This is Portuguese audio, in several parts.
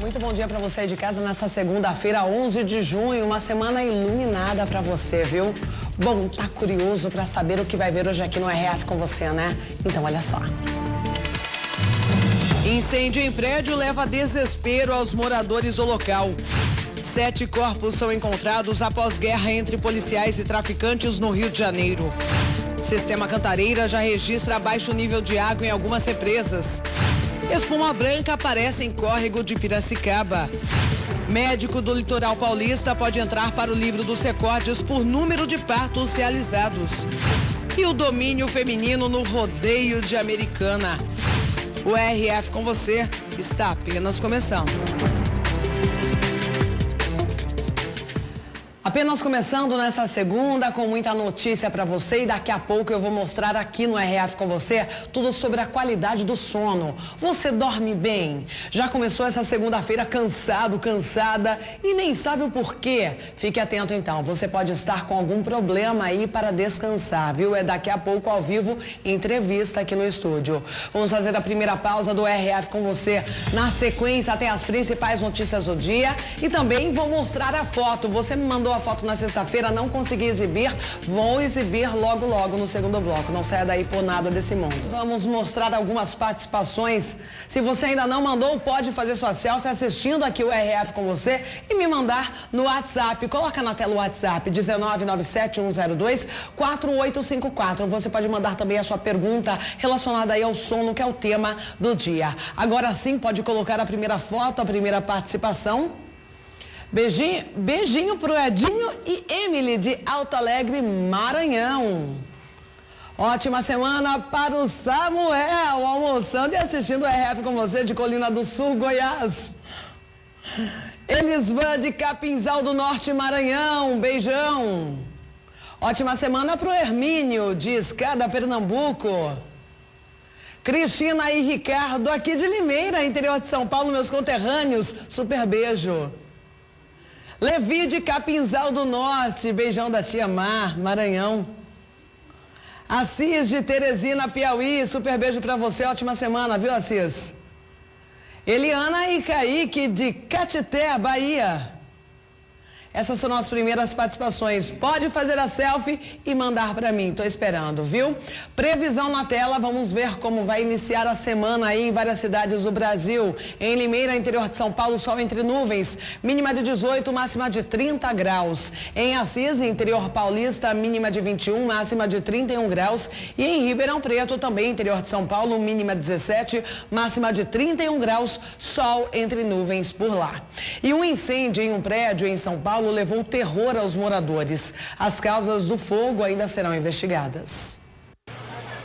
Muito bom dia para você aí de casa nessa segunda-feira, 11 de junho, uma semana iluminada para você, viu? Bom, tá curioso para saber o que vai ver hoje aqui no RF com você, né? Então, olha só. Incêndio em prédio leva desespero aos moradores do local. 7 corpos são encontrados após guerra entre policiais e traficantes no Rio de Janeiro. Sistema Cantareira já registra baixo nível de água em algumas represas. Espuma branca aparece em córrego de Piracicaba. Médico do litoral paulista pode entrar para o livro dos recordes por número de partos realizados. E o domínio feminino no rodeio de Americana. O RF com você está apenas começando. Apenas começando nessa segunda com muita notícia para você e daqui a pouco eu vou mostrar aqui no RF com você tudo sobre a qualidade do sono. Você dorme bem? Já começou essa segunda-feira cansado, cansada e nem sabe o porquê? Fique atento então, você pode estar com algum problema aí para descansar, viu? É daqui a pouco ao vivo, entrevista aqui no estúdio. Vamos fazer a primeira pausa do RF com você. Na sequência tem as principais notícias do dia e também vou mostrar a foto. Você me mandou a foto na sexta-feira, não consegui exibir, vou exibir logo no segundo bloco, não saia daí por nada desse mundo. Vamos mostrar algumas participações, se você ainda não mandou, pode fazer sua selfie assistindo aqui o RF com você e me mandar no WhatsApp, coloca na tela o WhatsApp, 19971024854, você pode mandar também a sua pergunta relacionada aí ao sono, que é o tema do dia. Agora sim, pode colocar a primeira foto, a primeira participação. Beijinho pro Edinho e Emily de Alto Alegre, Maranhão. Ótima semana para o Samuel, almoçando e assistindo o RF com você de Colina do Sul, Goiás. Elisvan de Capinzal do Norte, Maranhão, beijão. Ótima semana pro Hermínio de Escada, Pernambuco. Cristina e Ricardo aqui de Limeira, interior de São Paulo, meus conterrâneos, super beijo. Levi de Capinzal do Norte, beijão da tia Mar, Maranhão. Assis de Teresina, Piauí, super beijo pra você, ótima semana, viu, Assis? Eliana e Kaique de Catité, Bahia. Essas são as primeiras participações. Pode fazer a selfie e mandar para mim. Tô esperando, viu? Previsão na tela. Vamos ver como vai iniciar a semana aí em várias cidades do Brasil. Em Limeira, interior de São Paulo, sol entre nuvens. Mínima de 18, máxima de 30 graus. Em Assis, interior paulista, mínima de 21, máxima de 31 graus. E em Ribeirão Preto, também interior de São Paulo, mínima de 17, máxima de 31 graus. Sol entre nuvens por lá. E um incêndio em um prédio em São Paulo levou terror aos moradores. As causas do fogo ainda serão investigadas.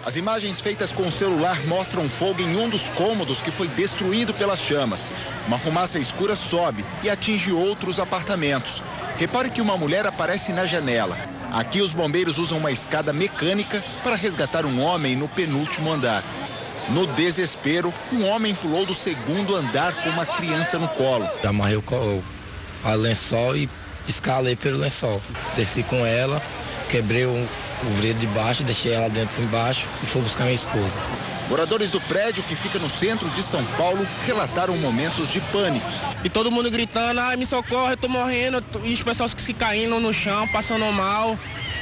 As imagens feitas com o celular mostram fogo em um dos cômodos que foi destruído pelas chamas. Uma fumaça escura sobe e atinge outros apartamentos. Repare que uma mulher aparece na janela. Aqui os bombeiros usam uma escada mecânica para resgatar um homem no penúltimo andar. No desespero, um homem pulou do segundo andar com uma criança no colo. Amarrei o lençol e escalei pelo lençol. Desci com ela, quebrei o vidro de baixo, deixei ela dentro embaixo e fui buscar minha esposa. Moradores do prédio, que fica no centro de São Paulo, relataram momentos de pânico. E todo mundo gritando, ai, me socorre, eu tô morrendo, e os pessoas que caindo no chão, passando mal.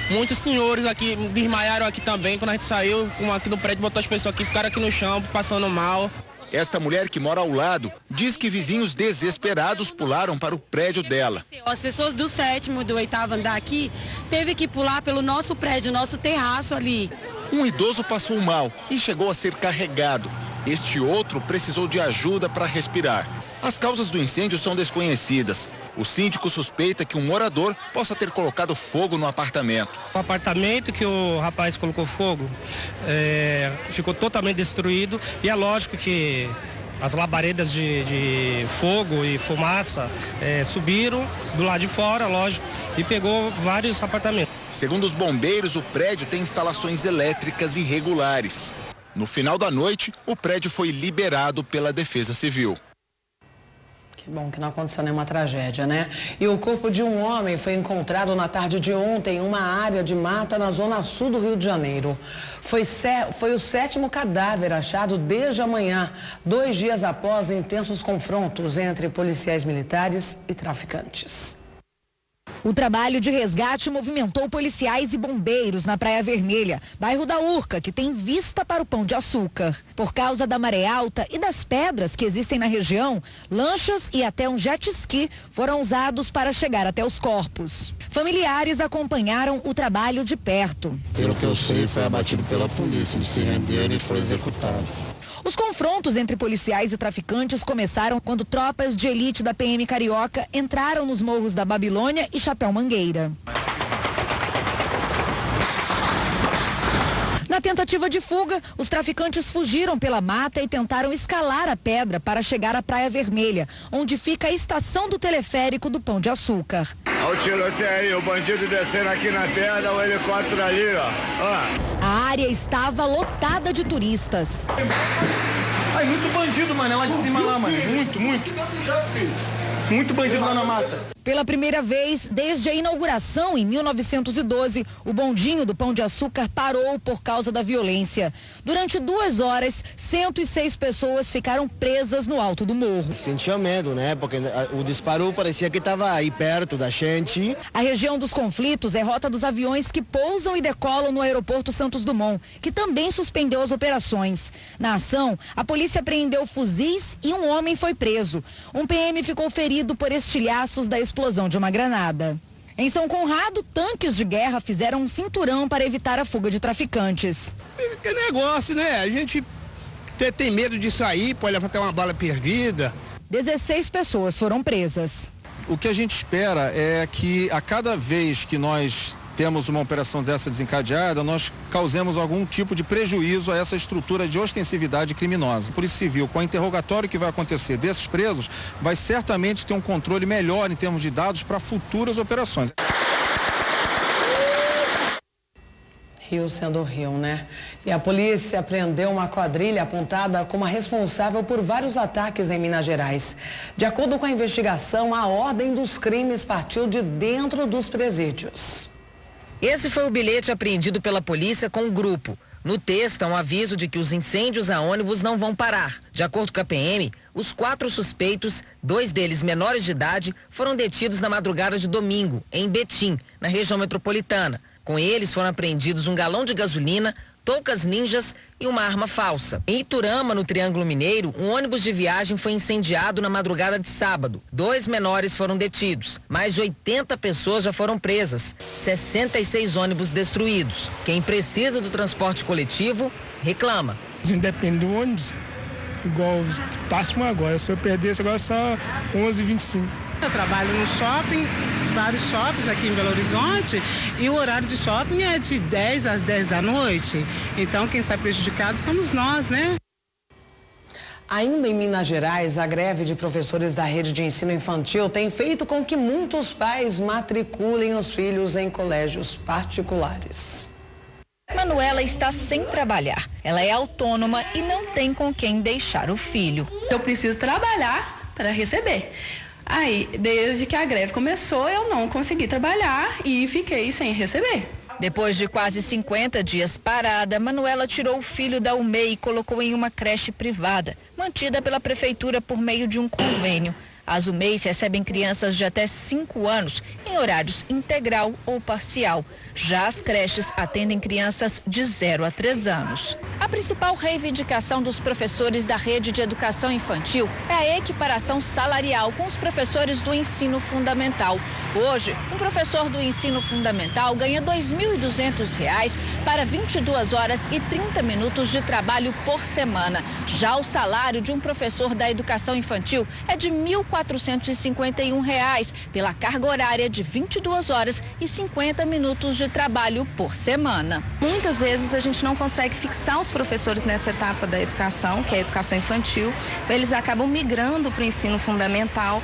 Muitos senhores aqui desmaiaram aqui também, quando a gente saiu, aqui no prédio, botou as pessoas aqui, ficaram aqui no chão, passando mal. Esta mulher, que mora ao lado, diz que vizinhos desesperados pularam para o prédio dela. As pessoas do 7º, do 8º andar aqui, teve que pular pelo nosso prédio, nosso terraço ali. Um idoso passou mal e chegou a ser carregado. Este outro precisou de ajuda para respirar. As causas do incêndio são desconhecidas. O síndico suspeita que um morador possa ter colocado fogo no apartamento. O apartamento que o rapaz colocou fogo ficou totalmente destruído e é lógico que as labaredas de fogo e fumaça subiram do lado de fora, lógico, e pegou vários apartamentos. Segundo os bombeiros, o prédio tem instalações elétricas irregulares. No final da noite, o prédio foi liberado pela Defesa Civil. Que bom que não aconteceu nenhuma tragédia, né? E o corpo de um homem foi encontrado na tarde de ontem em uma área de mata na zona sul do Rio de Janeiro. Foi o 7º cadáver achado desde a manhã, 2 dias após intensos confrontos entre policiais militares e traficantes. O trabalho de resgate movimentou policiais e bombeiros na Praia Vermelha, bairro da Urca, que tem vista para o Pão de Açúcar. Por causa da maré alta e das pedras que existem na região, lanchas e até um jet ski foram usados para chegar até os corpos. Familiares acompanharam o trabalho de perto. Pelo que eu sei, foi abatido pela polícia, ele se rendeu e foi executado. Os confrontos entre policiais e traficantes começaram quando tropas de elite da PM Carioca entraram nos morros da Babilônia e Chapéu Mangueira. Na tentativa de fuga, os traficantes fugiram pela mata e tentaram escalar a pedra para chegar à Praia Vermelha, onde fica a estação do teleférico do Pão de Açúcar. Olha o tiroteio aí, o bandido descendo aqui na pedra, o helicóptero ali, ó. A área estava lotada de turistas. Ai, muito bandido, mano, lá de cima lá, mano. Muito. Muito bandido lá na mata. Pela primeira vez, desde a inauguração em 1912, o bondinho do Pão de Açúcar parou por causa da violência. Durante 2 horas, 106 pessoas ficaram presas no alto do morro. Sentia medo, né? Porque o disparo parecia que estava aí perto da gente. A região dos conflitos é rota dos aviões que pousam e decolam no aeroporto Santos Dumont, que também suspendeu as operações. Na ação, a polícia apreendeu fuzis e um homem foi preso. Um PM ficou ferido por estilhaços da explosão de uma granada. Em São Conrado, tanques de guerra fizeram um cinturão para evitar a fuga de traficantes. Que negócio, né? A gente tem medo de sair, pode levar até uma bala perdida. 16 pessoas foram presas. O que a gente espera é que a cada vez que nós temos uma operação dessa desencadeada, nós causemos algum tipo de prejuízo a essa estrutura de ostensividade criminosa. A Polícia Civil, com o interrogatório que vai acontecer desses presos, vai certamente ter um controle melhor em termos de dados para futuras operações. Rio sendo Rio, né? E a polícia prendeu uma quadrilha apontada como a responsável por vários ataques em Minas Gerais. De acordo com a investigação, a ordem dos crimes partiu de dentro dos presídios. Esse foi o bilhete apreendido pela polícia com o grupo. No texto há um aviso de que os incêndios a ônibus não vão parar. De acordo com a PM, os 4 suspeitos, 2 deles menores de idade, foram detidos na madrugada de domingo, em Betim, na região metropolitana. Com eles foram apreendidos um galão de gasolina, toucas ninjas e uma arma falsa. Em Iturama, no Triângulo Mineiro, um ônibus de viagem foi incendiado na madrugada de sábado. 2 menores foram detidos. Mais de 80 pessoas já foram presas. 66 ônibus destruídos. Quem precisa do transporte coletivo, reclama. A gente depende do ônibus, igual passa agora. Se eu perdesse agora só 11h25. Eu trabalho no shopping, vários shoppings aqui em Belo Horizonte, e o horário de shopping é de 10 às 10 da noite. Então quem sai prejudicado somos nós, né? Ainda em Minas Gerais, a greve de professores da rede de ensino infantil tem feito com que muitos pais matriculem os filhos em colégios particulares. Manuela está sem trabalhar. Ela é autônoma e não tem com quem deixar o filho. Eu preciso trabalhar para receber. Aí, desde que a greve começou, eu não consegui trabalhar e fiquei sem receber. Depois de quase 50 dias parada, Manuela tirou o filho da UMEI e colocou em uma creche privada, mantida pela prefeitura por meio de um convênio. As UMEIs recebem crianças de até 5 anos em horários integral ou parcial. Já as creches atendem crianças de 0 a 3 anos. A principal reivindicação dos professores da rede de educação infantil é a equiparação salarial com os professores do ensino fundamental. Hoje, um professor do ensino fundamental ganha R$ 2.200 para 22 horas e 30 minutos de trabalho por semana. Já o salário de um professor da educação infantil é de R$ 1.451 pela carga horária de 22 horas e 50 minutos de trabalho por semana. Muitas vezes a gente não consegue fixar os nossos professores nessa etapa da educação, que é a educação infantil, eles acabam migrando para o ensino fundamental,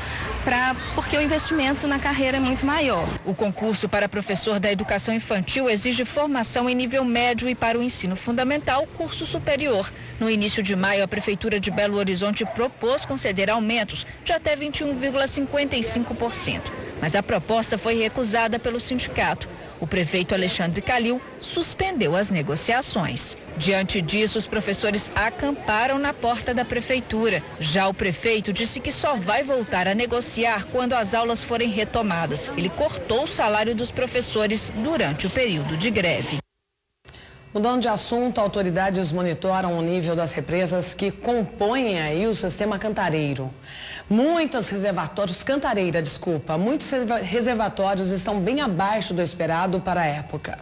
porque o investimento na carreira é muito maior. O concurso para professor da educação infantil exige formação em nível médio e para o ensino fundamental, curso superior. No início de maio, a Prefeitura de Belo Horizonte propôs conceder aumentos de até 21,55%. Mas a proposta foi recusada pelo sindicato. O prefeito Alexandre Calil suspendeu as negociações. Diante disso, os professores acamparam na porta da prefeitura. Já o prefeito disse que só vai voltar a negociar quando as aulas forem retomadas. Ele cortou o salário dos professores durante o período de greve. Mudando de assunto, autoridades monitoram o nível das represas que compõem aí o sistema Cantareira. Muitos reservatórios estão bem abaixo do esperado para a época.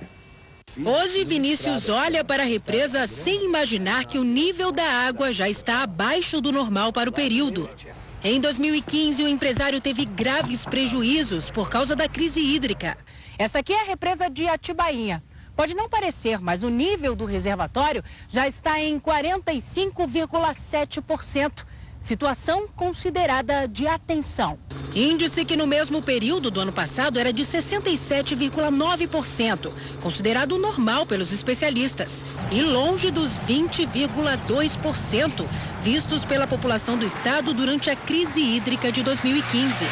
Hoje, Vinícius olha para a represa sem imaginar que o nível da água já está abaixo do normal para o período. Em 2015, o empresário teve graves prejuízos por causa da crise hídrica. Essa aqui é a represa de Atibainha. Pode não parecer, mas o nível do reservatório já está em 45,7%. Situação considerada de atenção. Índice que no mesmo período do ano passado era de 67,9%, considerado normal pelos especialistas, e longe dos 20,2% vistos pela população do estado durante a crise hídrica de 2015.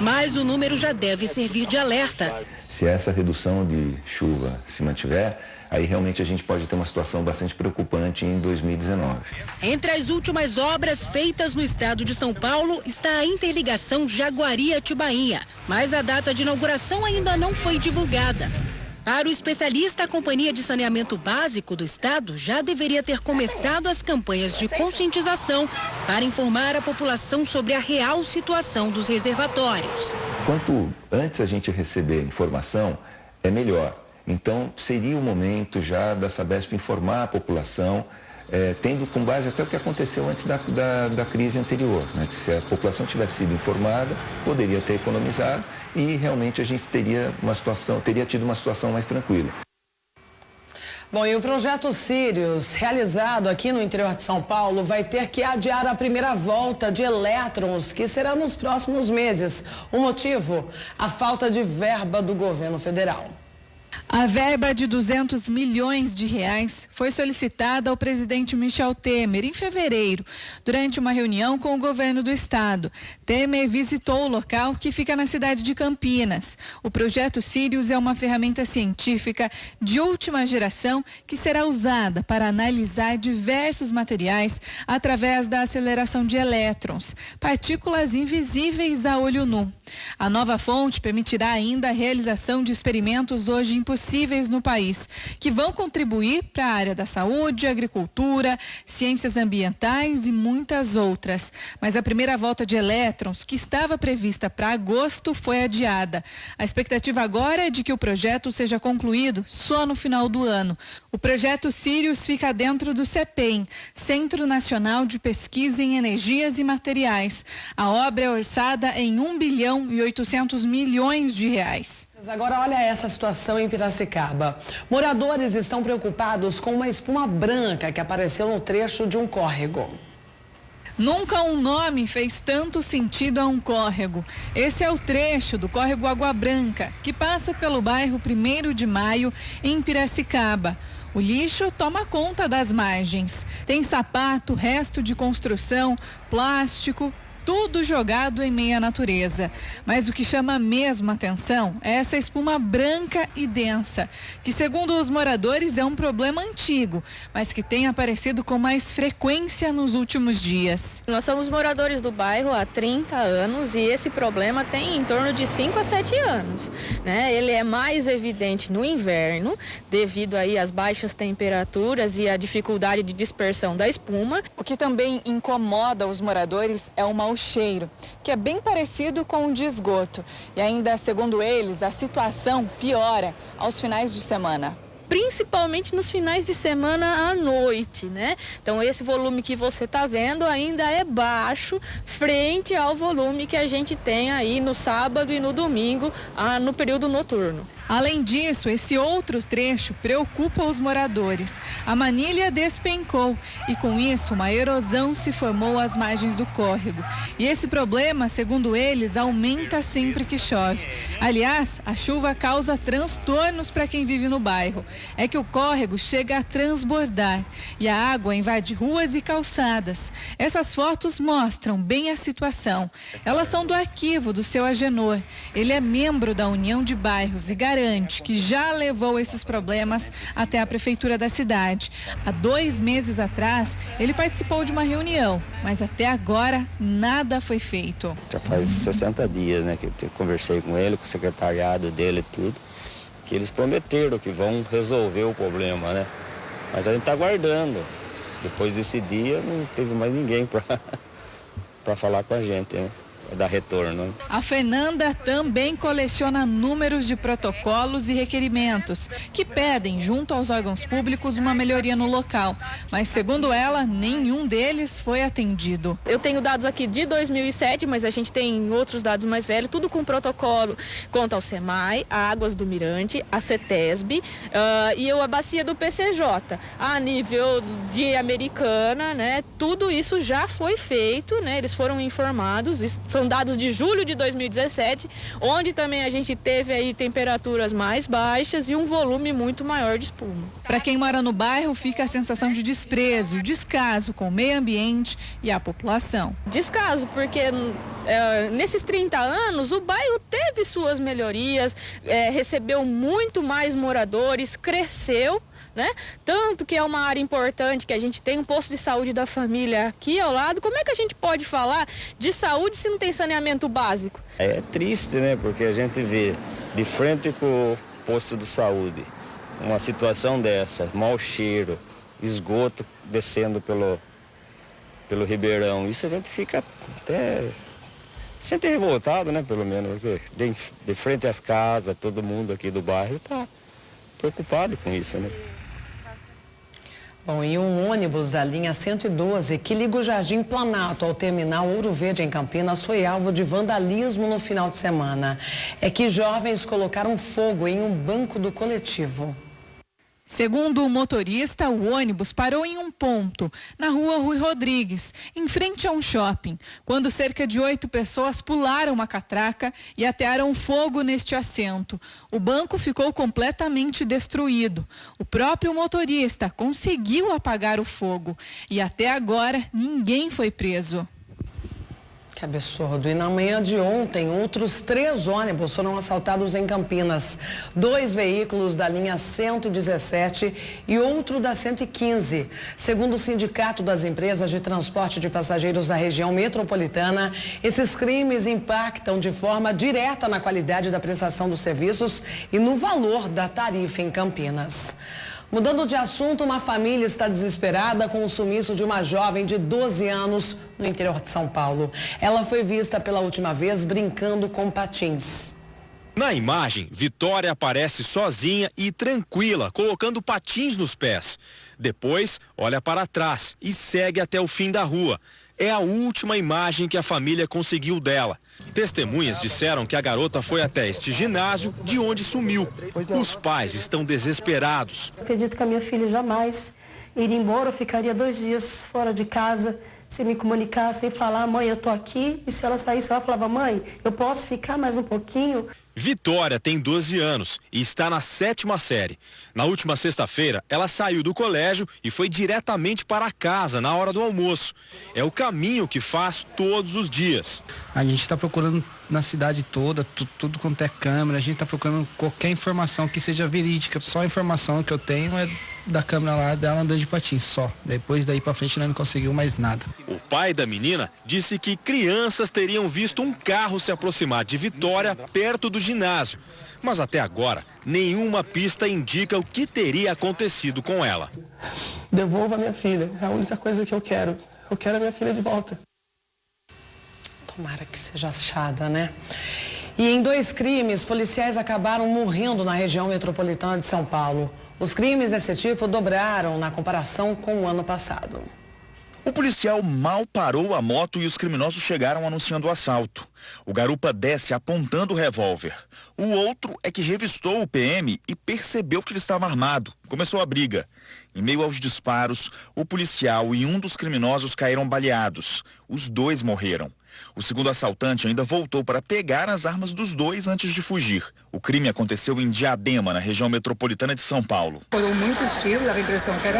Mas o número já deve servir de alerta. Se essa redução de chuva se mantiver, aí realmente a gente pode ter uma situação bastante preocupante em 2019. Entre as últimas obras feitas no estado de São Paulo está a interligação Jaguari-Atibainha, mas a data de inauguração ainda não foi divulgada. Para o especialista, a Companhia de Saneamento Básico do Estado já deveria ter começado as campanhas de conscientização para informar a população sobre a real situação dos reservatórios. Quanto antes a gente receber informação, é melhor. Então, seria o momento já da Sabesp informar a população, tendo com base até o que aconteceu antes da crise anterior, né? Que se a população tivesse sido informada, poderia ter economizado e realmente a gente teria tido uma situação mais tranquila. Bom, e o projeto Sirius, realizado aqui no interior de São Paulo, vai ter que adiar a primeira volta de elétrons, que será nos próximos meses. O motivo? A falta de verba do governo federal. A verba de 200 milhões de reais foi solicitada ao presidente Michel Temer em fevereiro, durante uma reunião com o governo do estado. Temer visitou o local, que fica na cidade de Campinas. O projeto Sirius é uma ferramenta científica de última geração que será usada para analisar diversos materiais através da aceleração de elétrons, partículas invisíveis a olho nu. A nova fonte permitirá ainda a realização de experimentos hoje impossíveis no país, que vão contribuir para a área da saúde, agricultura, ciências ambientais e muitas outras. Mas a primeira volta de elétrons, que estava prevista para agosto, foi adiada. A expectativa agora é de que o projeto seja concluído só no final do ano. O projeto Sirius fica dentro do CEPEM, Centro Nacional de Pesquisa em Energias e Materiais. A obra é orçada em 1 bilhão e 800 milhões de reais. Agora olha essa situação em Piracicaba. Moradores estão preocupados com uma espuma branca que apareceu no trecho de um córrego. Nunca um nome fez tanto sentido a um córrego. Esse é o trecho do córrego Água Branca, que passa pelo bairro 1º de Maio, em Piracicaba. O lixo toma conta das margens. Tem sapato, resto de construção, plástico, tudo jogado em meio à natureza. Mas o que chama mesmo a atenção é essa espuma branca e densa, que segundo os moradores é um problema antigo, mas que tem aparecido com mais frequência nos últimos dias. Nós somos moradores do bairro há 30 anos e esse problema tem em torno de 5 a 7 anos, né? Ele é mais evidente no inverno, devido aí às baixas temperaturas e à dificuldade de dispersão da espuma. O que também incomoda os moradores é o mau cheiro, que é bem parecido com o de esgoto. E ainda, segundo eles, a situação piora aos finais de semana. Principalmente nos finais de semana à noite, né? Então esse volume que você está vendo ainda é baixo frente ao volume que a gente tem aí no sábado e no domingo, no período noturno. Além disso, esse outro trecho preocupa os moradores. A manilha despencou e, com isso, uma erosão se formou às margens do córrego. E esse problema, segundo eles, aumenta sempre que chove. Aliás, a chuva causa transtornos para quem vive no bairro. É que o córrego chega a transbordar e a água invade ruas e calçadas. Essas fotos mostram bem a situação. Elas são do arquivo do seu Agenor. Ele é membro da União de Bairros e garante que já levou esses problemas até a prefeitura da cidade. Há 2 meses atrás, ele participou de uma reunião, mas até agora nada foi feito. Já faz 60 dias, né, que eu conversei com ele, com o secretariado dele e tudo, que eles prometeram que vão resolver o problema, né? Mas a gente está aguardando. Depois desse dia não teve mais ninguém para falar com a gente, né? Dar retorno. A Fernanda também coleciona números de protocolos e requerimentos que pedem, junto aos órgãos públicos, uma melhoria no local. Mas, segundo ela, nenhum deles foi atendido. Eu tenho dados aqui de 2007, mas a gente tem outros dados mais velhos, tudo com protocolo quanto ao SEMAI, a Águas do Mirante, a CETESB e a bacia do PCJ. A nível de Americana, né, tudo isso já foi feito, né, eles foram informados, são dados de julho de 2017, onde também a gente teve aí temperaturas mais baixas e um volume muito maior de espuma. Para quem mora no bairro, fica a sensação de desprezo, descaso com o meio ambiente e a população. Descaso, porque nesses 30 anos o bairro teve suas melhorias, recebeu muito mais moradores, cresceu, né? Tanto que é uma área importante, que a gente tem um posto de saúde da família aqui ao lado. Como é que a gente pode falar de saúde se não tem saneamento básico? É triste, né? Porque a gente vê de frente com o posto de saúde uma situação dessa, mau cheiro, esgoto descendo pelo ribeirão. Isso a gente fica até sempre revoltado, né? Pelo menos, porque de frente às casas, todo mundo aqui do bairro está preocupado com isso, né? Bom, e um ônibus da linha 112 que liga o Jardim Planalto ao terminal Ouro Verde em Campinas foi alvo de vandalismo no final de semana. É que jovens colocaram fogo em um banco do coletivo. Segundo o motorista, o ônibus parou em um ponto, na rua Rui Rodrigues, em frente a um shopping, quando cerca de 8 pessoas pularam uma catraca e atearam fogo neste assento. O banco ficou completamente destruído. O próprio motorista conseguiu apagar o fogo e até agora ninguém foi preso. Que absurdo. E na manhã de ontem, outros 3 ônibus foram assaltados em Campinas. 2 veículos da linha 117 e outro da 115. Segundo o Sindicato das Empresas de Transporte de Passageiros da região metropolitana, esses crimes impactam de forma direta na qualidade da prestação dos serviços e no valor da tarifa em Campinas. Mudando de assunto, uma família está desesperada com o sumiço de uma jovem de 12 anos no interior de São Paulo. Ela foi vista pela última vez brincando com patins. Na imagem, Vitória aparece sozinha e tranquila, colocando patins nos pés. Depois, olha para trás e segue até o fim da rua. É a última imagem que a família conseguiu dela. Testemunhas disseram que a garota foi até este ginásio, de onde sumiu. Os pais estão desesperados. Acredito que a minha filha jamais iria embora, eu ficaria 2 dias fora de casa, sem me comunicar, sem falar, mãe, eu tô aqui. E se ela saísse, ela falava, mãe, eu posso ficar mais um pouquinho? Vitória tem 12 anos e está na 7ª série. Na última sexta-feira, ela saiu do colégio e foi diretamente para casa na hora do almoço. É o caminho que faz todos os dias. A gente está procurando na cidade toda, tudo quanto é câmera, a gente está procurando qualquer informação que seja verídica. Só a informação que eu tenho é da câmera lá dela andando de patins, só. Depois daí para frente, nós não conseguiu mais nada. O pai da menina disse que crianças teriam visto um carro se aproximar de Vitória perto do ginásio. Mas até agora, nenhuma pista indica o que teria acontecido com ela. Devolva a minha filha, é a única coisa que eu quero. Eu quero a minha filha de volta. Tomara que seja achada, né? E em 2 crimes, policiais acabaram morrendo na região metropolitana de São Paulo. Os crimes desse tipo dobraram na comparação com o ano passado. O policial mal parou a moto e os criminosos chegaram anunciando o assalto. O garupa desce apontando o revólver. O outro é que revistou o PM e percebeu que ele estava armado. Começou a briga. Em meio aos disparos, o policial e um dos criminosos caíram baleados. Os dois morreram. O segundo assaltante ainda voltou para pegar as armas dos dois antes de fugir. O crime aconteceu em Diadema, na região metropolitana de São Paulo. Foram muitos tiros, a impressão que era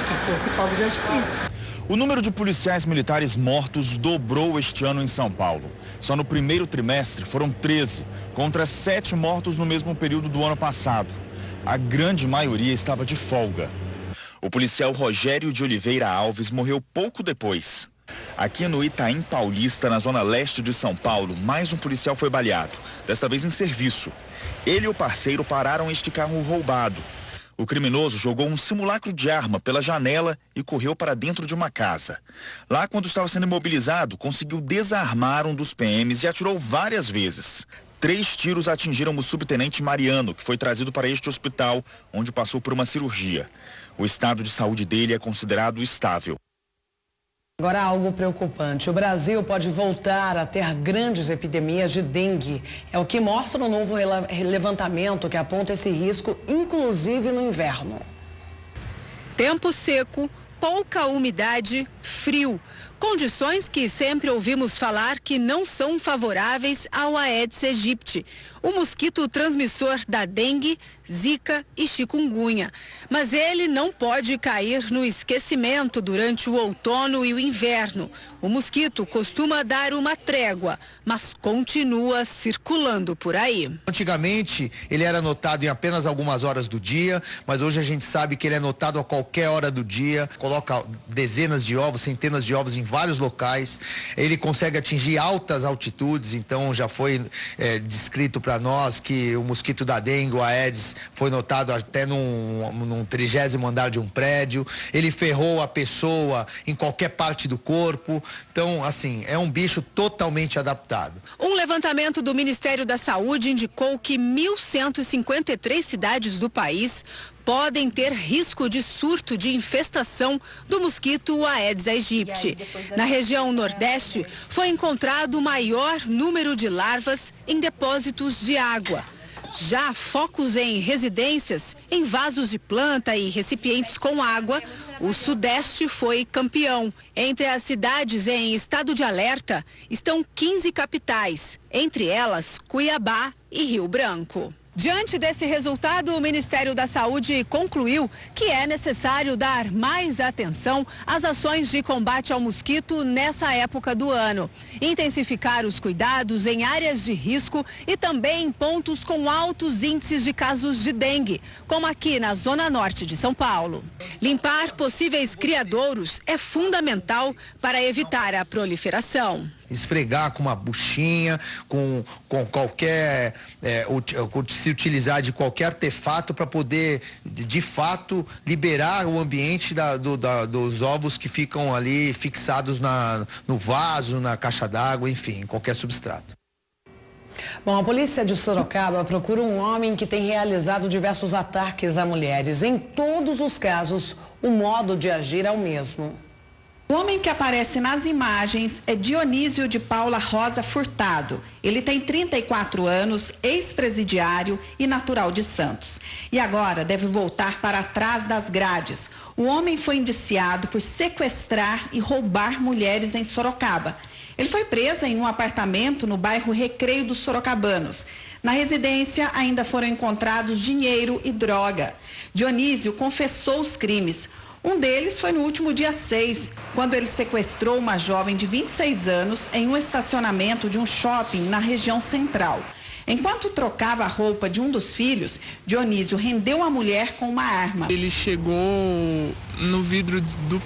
que fosse fogo de artifício. O número de policiais militares mortos dobrou este ano em São Paulo. Só no primeiro trimestre foram 13, contra 7 mortos no mesmo período do ano passado. A grande maioria estava de folga. O policial Rogério de Oliveira Alves morreu pouco depois. Aqui no Itaim Paulista, na zona leste de São Paulo, mais um policial foi baleado, desta vez em serviço. Ele e o parceiro pararam este carro roubado. O criminoso jogou um simulacro de arma pela janela e correu para dentro de uma casa. Lá, quando estava sendo imobilizado, conseguiu desarmar um dos PMs e atirou várias vezes. 3 tiros atingiram o subtenente Mariano, que foi trazido para este hospital, onde passou por uma cirurgia. O estado de saúde dele é considerado estável. Agora, algo preocupante. O Brasil pode voltar a ter grandes epidemias de dengue. É o que mostra o novo levantamento que aponta esse risco, inclusive no inverno. Tempo seco, pouca umidade, frio. Condições que sempre ouvimos falar que não são favoráveis ao Aedes aegypti, o mosquito transmissor da dengue, zika e chikungunya. Mas ele não pode cair no esquecimento durante o outono e o inverno. O mosquito costuma dar uma trégua, mas continua circulando por aí. Antigamente, ele era notado em apenas algumas horas do dia, mas hoje a gente sabe que ele é notado a qualquer hora do dia. Coloca dezenas de ovos, centenas de ovos em vários locais. Ele consegue atingir altas altitudes, então já foi descrito para nós que o mosquito da dengue, o Aedes, foi notado até num 30º andar de um prédio. Ele ferrou a pessoa em qualquer parte do corpo. Então, assim, é um bicho totalmente adaptado. Um levantamento do Ministério da Saúde indicou que 1.153 cidades do país podem ter risco de surto de infestação do mosquito Aedes aegypti. Na região Nordeste, foi encontrado o maior número de larvas em depósitos de água. Já focos em residências, em vasos de planta e recipientes com água, o Sudeste foi campeão. Entre as cidades em estado de alerta estão 15 capitais, entre elas Cuiabá e Rio Branco. Diante desse resultado, o Ministério da Saúde concluiu que é necessário dar mais atenção às ações de combate ao mosquito nessa época do ano. Intensificar os cuidados em áreas de risco e também em pontos com altos índices de casos de dengue, como aqui na Zona Norte de São Paulo. Limpar possíveis criadouros é fundamental para evitar a proliferação. Esfregar com uma buchinha, com qualquer, se utilizar de qualquer artefato para poder, de fato, liberar o ambiente dos ovos que ficam ali fixados no vaso, na caixa d'água, enfim, em qualquer substrato. Bom, a polícia de Sorocaba procura um homem que tem realizado diversos ataques a mulheres. Em todos os casos, o modo de agir é o mesmo. O homem que aparece nas imagens é Dionísio de Paula Rosa Furtado. Ele tem 34 anos, ex-presidiário e natural de Santos. E agora deve voltar para trás das grades. O homem foi indiciado por sequestrar e roubar mulheres em Sorocaba. Ele foi preso em um apartamento no bairro Recreio dos Sorocabanos. Na residência ainda foram encontrados dinheiro e droga. Dionísio confessou os crimes. Um deles foi no último dia 6, quando ele sequestrou uma jovem de 26 anos em um estacionamento de um shopping na região central. Enquanto trocava a roupa de um dos filhos, Dionísio rendeu a mulher com uma arma. Ele chegou no vidro do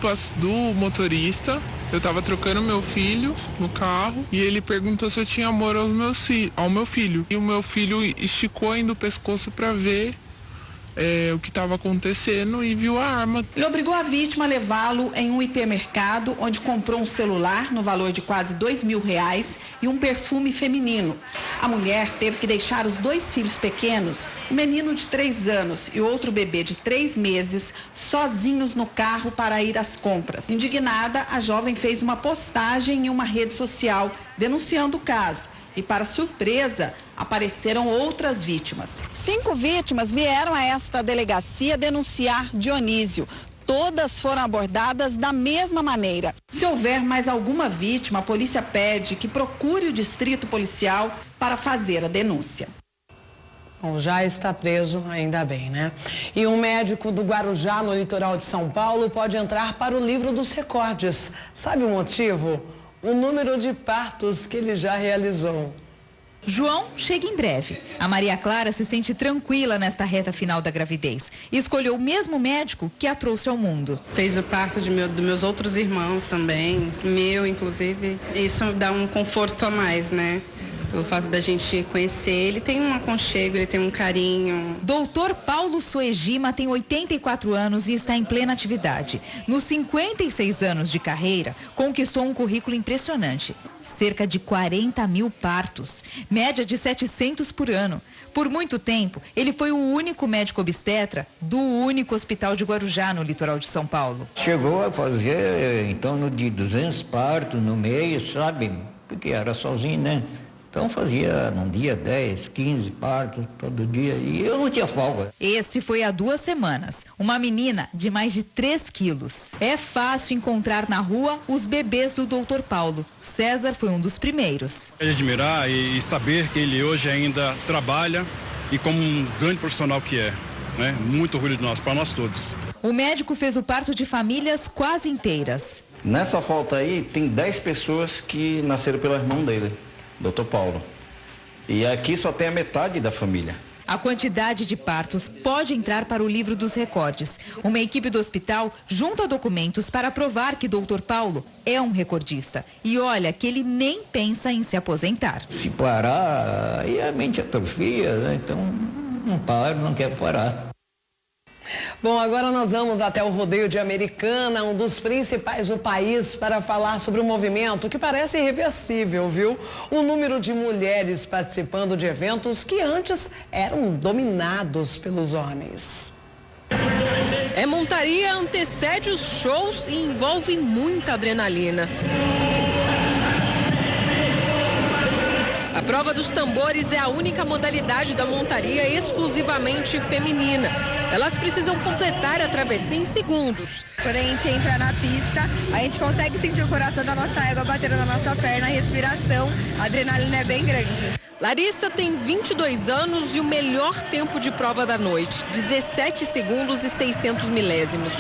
motorista, eu estava trocando meu filho no carro e ele perguntou se eu tinha amor ao meu filho. E o meu filho esticou ainda o pescoço para ver o que estava acontecendo e viu a arma. Ele obrigou a vítima a levá-lo em um hipermercado, onde comprou um celular no valor de quase R$2.000 e um perfume feminino. A mulher teve que deixar os 2 filhos pequenos, um menino de 3 anos e outro bebê de 3 meses, sozinhos no carro para ir às compras. Indignada, a jovem fez uma postagem em uma rede social denunciando o caso. E, para surpresa, apareceram outras vítimas. 5 vítimas vieram a esta delegacia denunciar Dionísio. Todas foram abordadas da mesma maneira. Se houver mais alguma vítima, a polícia pede que procure o distrito policial para fazer a denúncia. Bom, já está preso, ainda bem, né? E um médico do Guarujá, no litoral de São Paulo, pode entrar para o livro dos recordes. Sabe o motivo? O número de partos que ele já realizou. João chega em breve. A Maria Clara se sente tranquila nesta reta final da gravidez e escolheu o mesmo médico que a trouxe ao mundo. Fez o parto dos meus outros irmãos também, meu inclusive. Isso dá um conforto a mais, né? Pelo fato da gente conhecer, ele tem um aconchego, ele tem um carinho. Doutor Paulo Soegima tem 84 anos e está em plena atividade. Nos 56 anos de carreira, conquistou um currículo impressionante. Cerca de 40.000 partos, média de 700 por ano. Por muito tempo, ele foi o único médico obstetra do único hospital de Guarujá, no litoral de São Paulo. Chegou a fazer em torno de 200 partos no mês, sabe? Porque era sozinho, né? Então fazia num dia 10, 15 partos todo dia e eu não tinha folga. Esse foi há 2 semanas. Uma menina de mais de 3 quilos. É fácil encontrar na rua os bebês do Dr. Paulo. César foi um dos primeiros. É de admirar e saber que ele hoje ainda trabalha e como um grande profissional que é, né? Muito orgulho de nós, para nós todos. O médico fez o parto de famílias quase inteiras. Nessa foto aí tem 10 pessoas que nasceram pelo irmão dele, Dr. Paulo. E aqui só tem a metade da família. A quantidade de partos pode entrar para o livro dos recordes. Uma equipe do hospital junta documentos para provar que Dr. Paulo é um recordista. E olha que ele nem pensa em se aposentar. Se parar, aí a mente atrofia, né? Então não para, não quer parar. Bom, agora nós vamos até o Rodeio de Americana, um dos principais do país, para falar sobre um movimento que parece irreversível, viu? O número de mulheres participando de eventos que antes eram dominados pelos homens. Montaria antecede os shows e envolve muita adrenalina. A prova dos tambores é a única modalidade da montaria exclusivamente feminina. Elas precisam completar a travessia em segundos. Quando a gente entra na pista, a gente consegue sentir o coração da nossa égua batendo na nossa perna, a respiração, a adrenalina é bem grande. Larissa tem 22 anos e o melhor tempo de prova da noite, 17 segundos e 600 milésimos.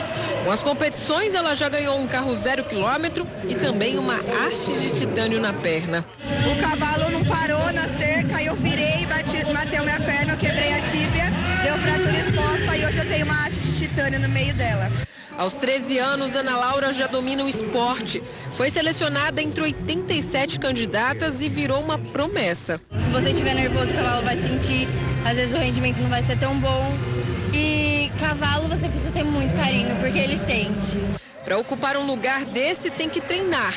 Com as competições, ela já ganhou um carro 0 km e também uma haste de titânio na perna. O cavalo não parou na cerca e eu virei, bateu minha perna, eu quebrei a tíbia, deu fratura exposta e hoje eu tenho uma haste de titânio no meio dela. Aos 13 anos, Ana Laura já domina o esporte. Foi selecionada entre 87 candidatas e virou uma promessa. Se você estiver nervoso, o cavalo vai sentir, às vezes o rendimento não vai ser tão bom. E cavalo você precisa ter muito carinho, porque ele sente. Para ocupar um lugar desse, tem que treinar.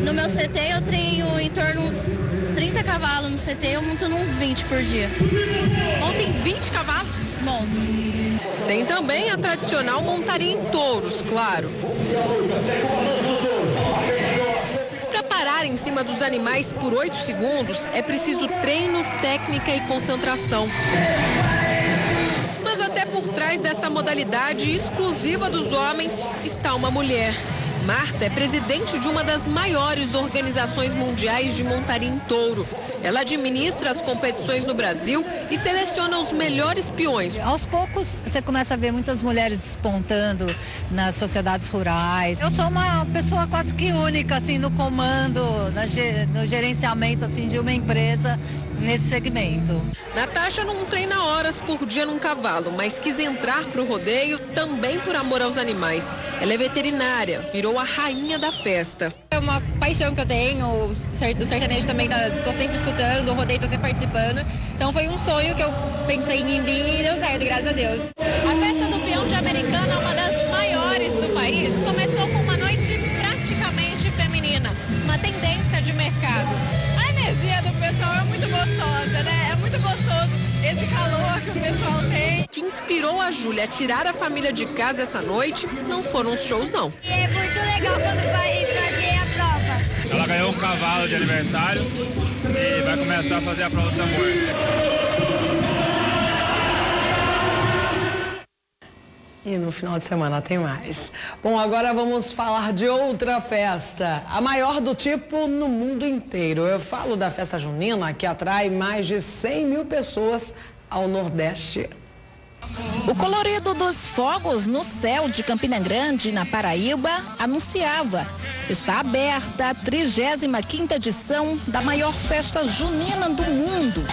No meu CT eu treino em torno uns 30 cavalos no CT, eu monto uns 20 por dia. Ontem 20 cavalos? Monto. Tem também a tradicional montaria em touros, claro. Para parar em cima dos animais por 8 segundos, é preciso treino, técnica e concentração. Mas até por trás desta modalidade exclusiva dos homens está uma mulher. Marta é presidente de uma das maiores organizações mundiais de montaria em touro. Ela administra as competições no Brasil e seleciona os melhores peões. Aos poucos, você começa a ver muitas mulheres despontando nas sociedades rurais. Eu sou uma pessoa quase que única, assim, no comando, no gerenciamento, assim, de uma empresa. nesse segmento. Natasha não treina horas por dia num cavalo, mas quis entrar pro rodeio também por amor aos animais. Ela é veterinária, virou a rainha da festa. É uma paixão que eu tenho, o sertanejo também, estou sempre escutando, o rodeio estou sempre participando. Então foi um sonho que eu pensei em vir e deu certo, graças a Deus. A festa do peão de Americana, uma das maiores do país, começou com uma noite praticamente feminina, uma tendência de mercado. A energia do pessoal é muito gostosa, né? É muito gostoso esse calor que o pessoal tem. O que inspirou a Júlia a tirar a família de casa essa noite não foram os shows, não. E é muito legal quando vai fazer a prova. Ela ganhou um cavalo de aniversário e vai começar a fazer a prova do tambor. E no final de semana tem mais. Bom, agora vamos falar de outra festa, a maior do tipo no mundo inteiro. Eu falo da festa junina, que atrai mais de 100 mil pessoas ao Nordeste. O colorido dos fogos no céu de Campina Grande, na Paraíba, anunciava: está aberta a 35ª edição da maior festa junina do mundo.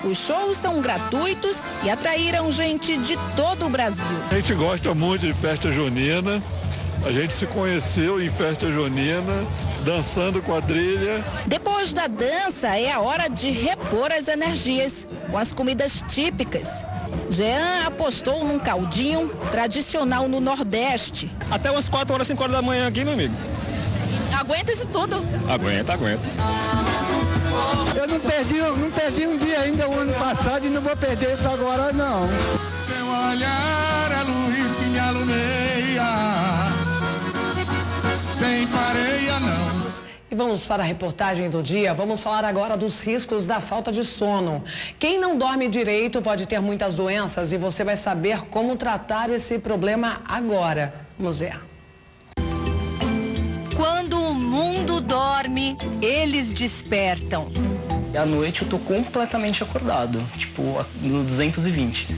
Os shows são gratuitos e atraíram gente de todo o Brasil. A gente gosta muito de festa junina. A gente se conheceu em festa junina, dançando quadrilha. Depois da dança, é a hora de repor as energias com as comidas típicas. Jean apostou num caldinho tradicional no Nordeste. Até umas 4 horas, 5 horas da manhã aqui, meu amigo. Aguenta isso tudo? Aguenta. Eu não perdi um dia ainda o ano passado e não vou perder isso agora, não. Seu olhar é luz que me alumeia, sem pareia, não. E vamos para a reportagem do dia. Vamos falar agora dos riscos da falta de sono. Quem não dorme direito pode ter muitas doenças e você vai saber como tratar esse problema agora. Vamos ver. Quando o mundo dorme, eles despertam. À noite eu tô completamente acordado, tipo no 220.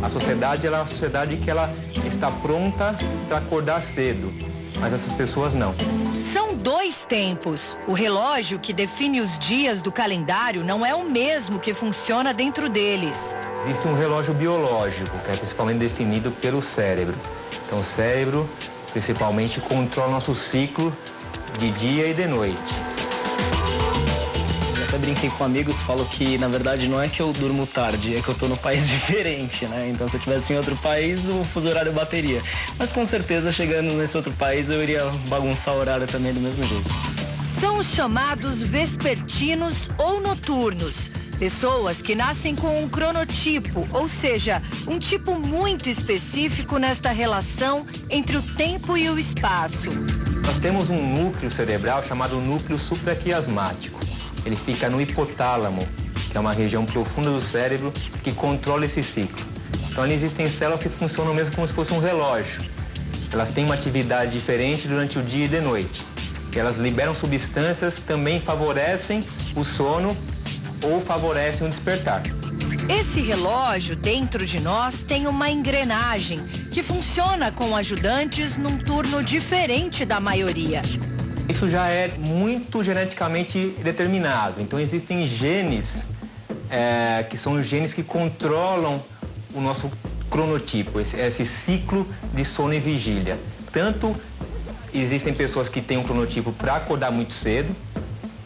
A sociedade ela é uma sociedade que ela está pronta para acordar cedo, mas essas pessoas não. São 2 tempos. O relógio que define os dias do calendário não é o mesmo que funciona dentro deles. Existe um relógio biológico, que é principalmente definido pelo cérebro. Então o cérebro principalmente controla nosso ciclo de dia e de noite. Eu até brinquei com amigos, falo que na verdade não é que eu durmo tarde, é que eu tô num país diferente, né? Então se eu estivesse em outro país, o fuso horário bateria. Mas com certeza chegando nesse outro país eu iria bagunçar o horário também do mesmo jeito. São os chamados vespertinos ou noturnos. Pessoas que nascem com um cronotipo, ou seja, um tipo muito específico nesta relação entre o tempo e o espaço. Nós temos um núcleo cerebral chamado núcleo supraquiasmático. Ele fica no hipotálamo, que é uma região profunda do cérebro que controla esse ciclo. Então ali existem células que funcionam mesmo como se fosse um relógio. Elas têm uma atividade diferente durante o dia e de noite. E elas liberam substâncias que também favorecem o sono ou favorecem o despertar. Esse relógio dentro de nós tem uma engrenagem que funciona com ajudantes num turno diferente da maioria. Isso já é muito geneticamente determinado. Então existem genes que são os genes que controlam o nosso cronotipo, esse ciclo de sono e vigília. Tanto existem pessoas que têm um cronotipo para acordar muito cedo,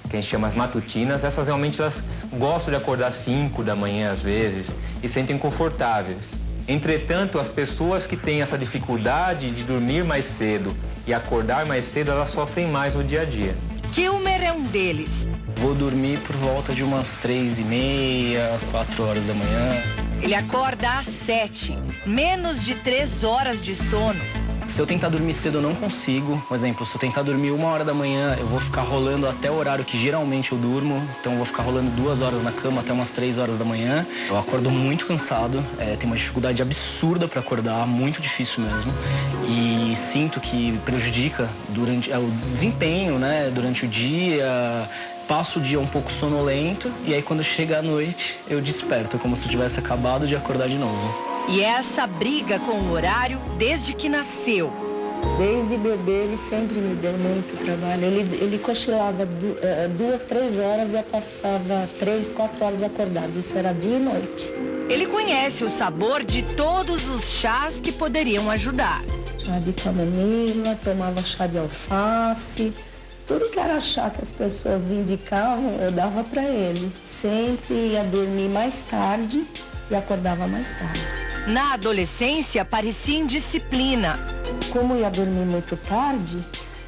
que a gente chama as matutinas. Essas realmente elas gostam de acordar às 5 da manhã às vezes e sentem confortáveis. Entretanto, as pessoas que têm essa dificuldade de dormir mais cedo e acordar mais cedo, elas sofrem mais no dia a dia. Kilmer é um deles. Vou dormir por volta de umas 3h30, 4 horas da manhã. Ele acorda às 7, menos de 3 horas de sono. Se eu tentar dormir cedo, eu não consigo. Por exemplo, se eu tentar dormir 1 hora da manhã, eu vou ficar rolando até o horário que geralmente eu durmo. Então, eu vou ficar rolando 2 horas na cama até umas 3 horas da manhã. Eu acordo muito cansado, tenho uma dificuldade absurda para acordar, muito difícil mesmo. E sinto que prejudica durante o desempenho, né, durante o dia. Passo o dia um pouco sonolento e aí quando chega a noite, eu desperto, como se eu tivesse acabado de acordar de novo. E essa briga com o horário desde que nasceu. Desde bebê ele sempre me deu muito trabalho. Ele cochilava 2, 3 horas e passava 3, 4 horas acordado. Isso era dia e noite. Ele conhece o sabor de todos os chás que poderiam ajudar. Chá de camomila, tomava chá de alface. Tudo que era chá que as pessoas indicavam, eu dava para ele. Sempre ia dormir mais tarde e acordava mais tarde. Na adolescência, parecia indisciplina. Como ia dormir muito tarde,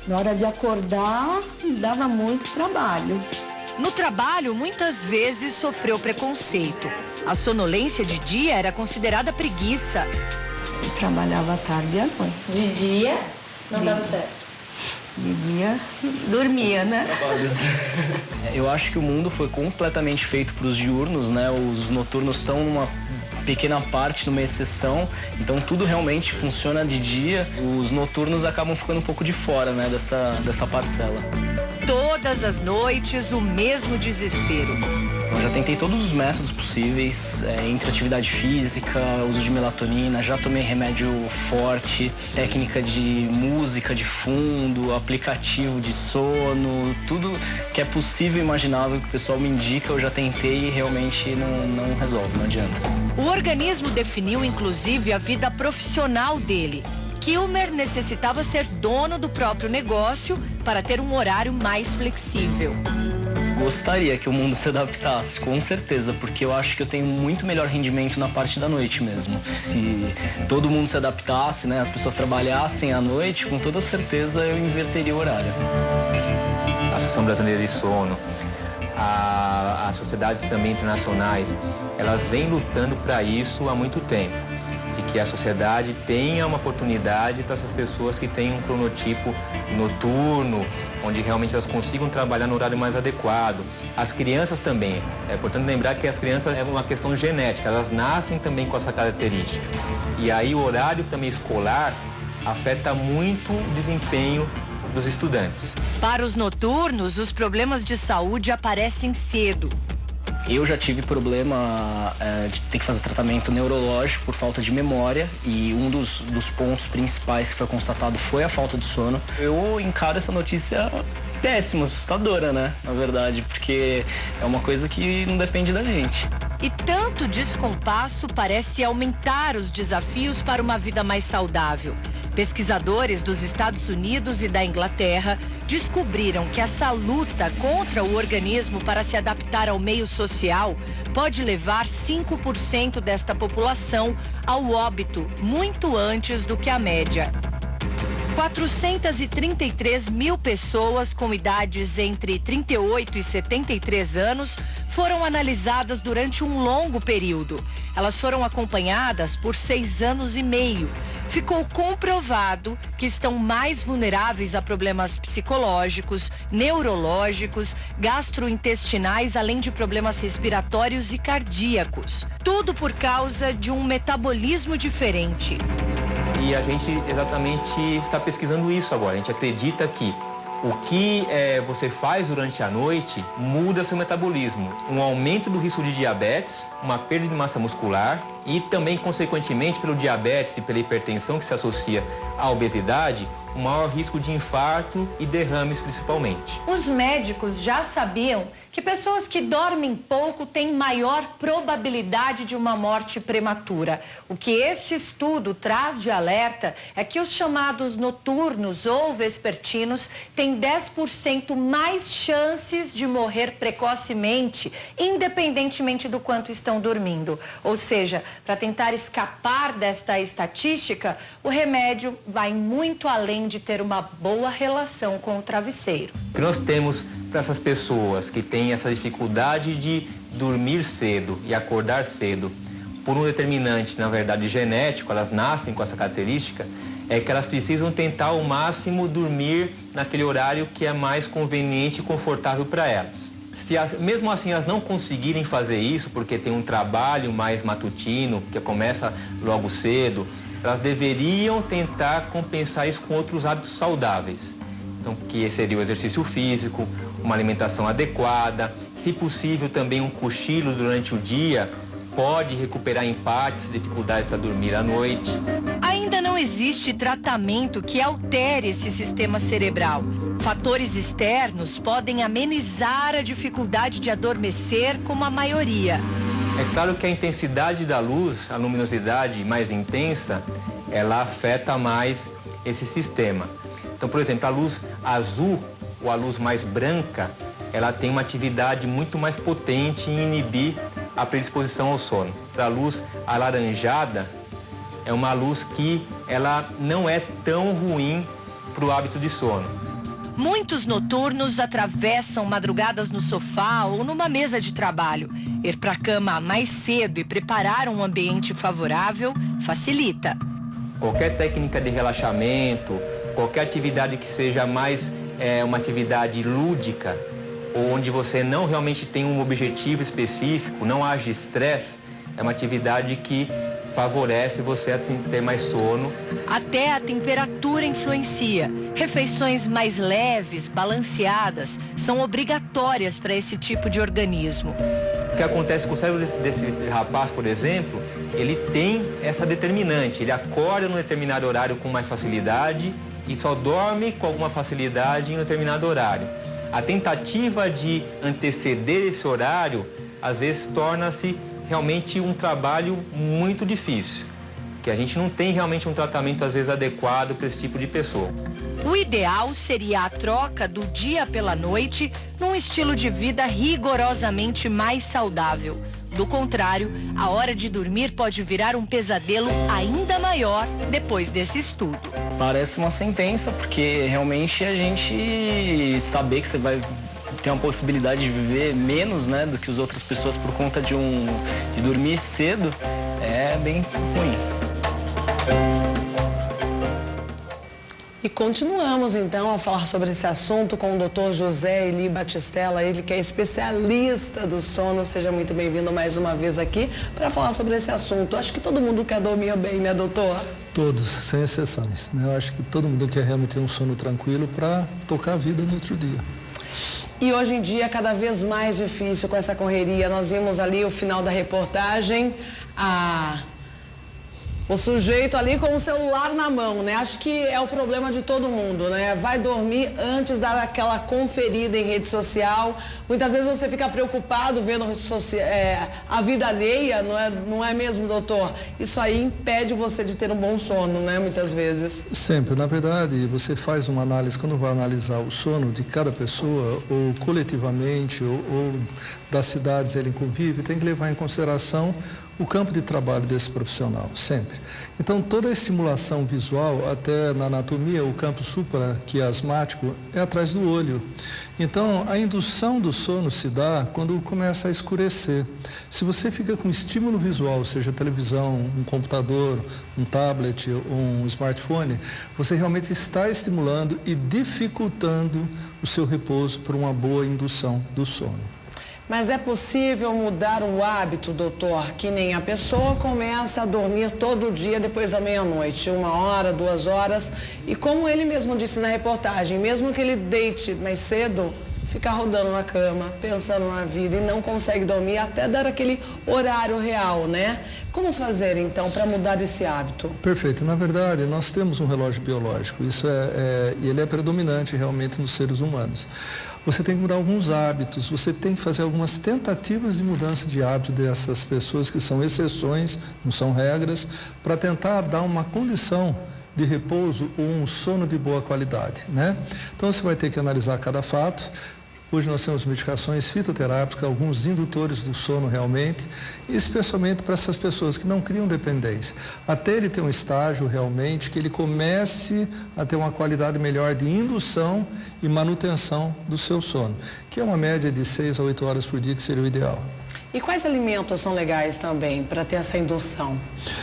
na hora de acordar, dava muito trabalho. No trabalho, muitas vezes sofreu preconceito. A sonolência de dia era considerada preguiça. Eu trabalhava tarde e à noite. De dia, não dava certo. De dia, dormia, né? Eu acho que o mundo foi completamente feito para os diurnos, né? Os noturnos estão numa pequena parte, numa exceção, então tudo realmente funciona de dia. Os noturnos acabam ficando um pouco de fora, né, dessa parcela. Todas as noites, o mesmo desespero. Eu já tentei todos os métodos possíveis, entre atividade física, uso de melatonina, já tomei remédio forte, técnica de música de fundo, aplicativo de sono, tudo que é possível e imaginável que o pessoal me indica, eu já tentei e realmente não resolve, não adianta. O organismo definiu, inclusive, a vida profissional dele. Kilmer necessitava ser dono do próprio negócio para ter um horário mais flexível. Gostaria que o mundo se adaptasse, com certeza, porque eu acho que eu tenho muito melhor rendimento na parte da noite mesmo. Se todo mundo se adaptasse, né, as pessoas trabalhassem à noite, com toda certeza eu inverteria o horário. A Associação Brasileira de Sono, as sociedades também internacionais, elas vêm lutando para isso há muito tempo. E que a sociedade tenha uma oportunidade para essas pessoas que têm um cronotipo noturno, onde realmente elas consigam trabalhar no horário mais adequado. As crianças também. É importante lembrar que as crianças é uma questão genética, elas nascem também com essa característica. E aí o horário também escolar afeta muito o desempenho dos estudantes. Para os noturnos, os problemas de saúde aparecem cedo. Eu já tive problema de ter que fazer tratamento neurológico por falta de memória e um dos pontos principais que foi constatado foi a falta de sono. Eu encaro essa notícia péssima, assustadora, né? Na verdade, porque é uma coisa que não depende da gente. E tanto descompasso parece aumentar os desafios para uma vida mais saudável. Pesquisadores dos Estados Unidos e da Inglaterra descobriram que essa luta contra o organismo para se adaptar ao meio social pode levar 5% desta população ao óbito muito antes do que a média. 433 mil pessoas com idades entre 38 e 73 anos foram analisadas durante um longo período. Elas foram acompanhadas por 6 anos e meio. Ficou comprovado que estão mais vulneráveis a problemas psicológicos, neurológicos, gastrointestinais, além de problemas respiratórios e cardíacos. Tudo por causa de um metabolismo diferente. E a gente exatamente está pesquisando isso agora. A gente acredita que o que você faz durante a noite muda seu metabolismo. Um aumento do risco de diabetes, uma perda de massa muscular e também, consequentemente, pelo diabetes e pela hipertensão que se associa à obesidade, um maior risco de infarto e derrames principalmente. Os médicos já sabiam que pessoas que dormem pouco têm maior probabilidade de uma morte prematura. O que este estudo traz de alerta é que os chamados noturnos ou vespertinos têm 10% mais chances de morrer precocemente, independentemente do quanto estão dormindo. Ou seja, para tentar escapar desta estatística, o remédio vai muito além de ter uma boa relação com o travesseiro. O que nós temos para essas pessoas que têm essa dificuldade de dormir cedo e acordar cedo, por um determinante, na verdade, genético, elas nascem com essa característica, é que elas precisam tentar ao máximo dormir naquele horário que é mais conveniente e confortável para elas. Se mesmo assim elas não conseguirem fazer isso, porque tem um trabalho mais matutino, que começa logo cedo, elas deveriam tentar compensar isso com outros hábitos saudáveis. Então, que seria o exercício físico, uma alimentação adequada, se possível também um cochilo durante o dia, pode recuperar empates, dificuldade para dormir à noite. Ainda não não existe tratamento que altere esse sistema cerebral. Fatores externos podem amenizar a dificuldade de adormecer, como a maioria. É claro que a intensidade da luz, a luminosidade mais intensa, ela afeta mais esse sistema. Então, por exemplo, a luz azul ou a luz mais branca, ela tem uma atividade muito mais potente em inibir a predisposição ao sono. A luz alaranjada é uma luz que ela não é tão ruim para o hábito de sono. Muitos noturnos atravessam madrugadas no sofá ou numa mesa de trabalho. Ir para a cama mais cedo e preparar um ambiente favorável facilita. Qualquer técnica de relaxamento, qualquer atividade que seja mais uma atividade lúdica, onde você não realmente tem um objetivo específico, não haja estresse, é uma atividade que favorece você a ter mais sono. Até a temperatura influencia. Refeições mais leves, balanceadas, são obrigatórias para esse tipo de organismo. O que acontece com o cérebro desse rapaz, por exemplo, ele tem essa determinante. Ele acorda num determinado horário com mais facilidade e só dorme com alguma facilidade em um determinado horário. A tentativa de anteceder esse horário, às vezes, torna-se realmente um trabalho muito difícil, que a gente não tem realmente um tratamento, às vezes, adequado para esse tipo de pessoa. O ideal seria a troca do dia pela noite num estilo de vida rigorosamente mais saudável. Do contrário, a hora de dormir pode virar um pesadelo ainda maior depois desse estudo. Parece uma sentença, porque realmente a gente saber que você vai ter uma possibilidade de viver menos, né, do que as outras pessoas por conta de dormir cedo é bem ruim. E continuamos, então, a falar sobre esse assunto com o Dr. José Eli Batistella, ele que é especialista do sono. Seja muito bem-vindo mais uma vez aqui para falar sobre esse assunto. Acho que todo mundo quer dormir bem, né, doutor? Todos, sem exceções, né? Eu acho que todo mundo quer realmente ter um sono tranquilo para tocar a vida no outro dia. E hoje em dia, cada vez mais difícil com essa correria. Nós vimos ali o final da reportagem, o sujeito ali com o celular na mão, né? Acho que é o problema de todo mundo, né? Vai dormir antes, dar aquela conferida em rede social. Muitas vezes você fica preocupado vendo a vida alheia, não é mesmo, doutor? Isso aí impede você de ter um bom sono, né? Muitas vezes. Sempre. Na verdade, você faz uma análise, quando vai analisar o sono de cada pessoa, ou coletivamente, ou das cidades ele convive, tem que levar em consideração o campo de trabalho desse profissional, sempre. Então, toda a estimulação visual, até na anatomia, o campo supraquiasmático é atrás do olho. Então, a indução do sono se dá quando começa a escurecer. Se você fica com estímulo visual, seja televisão, um computador, um tablet, um smartphone, você realmente está estimulando e dificultando o seu repouso para uma boa indução do sono. Mas é possível mudar o hábito, doutor, que nem a pessoa começa a dormir todo dia depois da meia-noite, 1 hora, 2 horas, e como ele mesmo disse na reportagem, mesmo que ele deite mais cedo, fica rodando na cama, pensando na vida e não consegue dormir até dar aquele horário real, né? Como fazer, então, para mudar esse hábito? Perfeito. Na verdade, nós temos um relógio biológico, isso ele é predominante realmente nos seres humanos. Você tem que mudar alguns hábitos, você tem que fazer algumas tentativas de mudança de hábito dessas pessoas que são exceções, não são regras, para tentar dar uma condição de repouso ou um sono de boa qualidade, né? Então você vai ter que analisar cada fato. Hoje nós temos medicações fitoterápicas, alguns indutores do sono realmente, especialmente para essas pessoas que não criam dependência. Até ele ter um estágio realmente que ele comece a ter uma qualidade melhor de indução e manutenção do seu sono, que é uma média de 6 a 8 horas por dia, que seria o ideal. E quais alimentos são legais também para ter essa indução?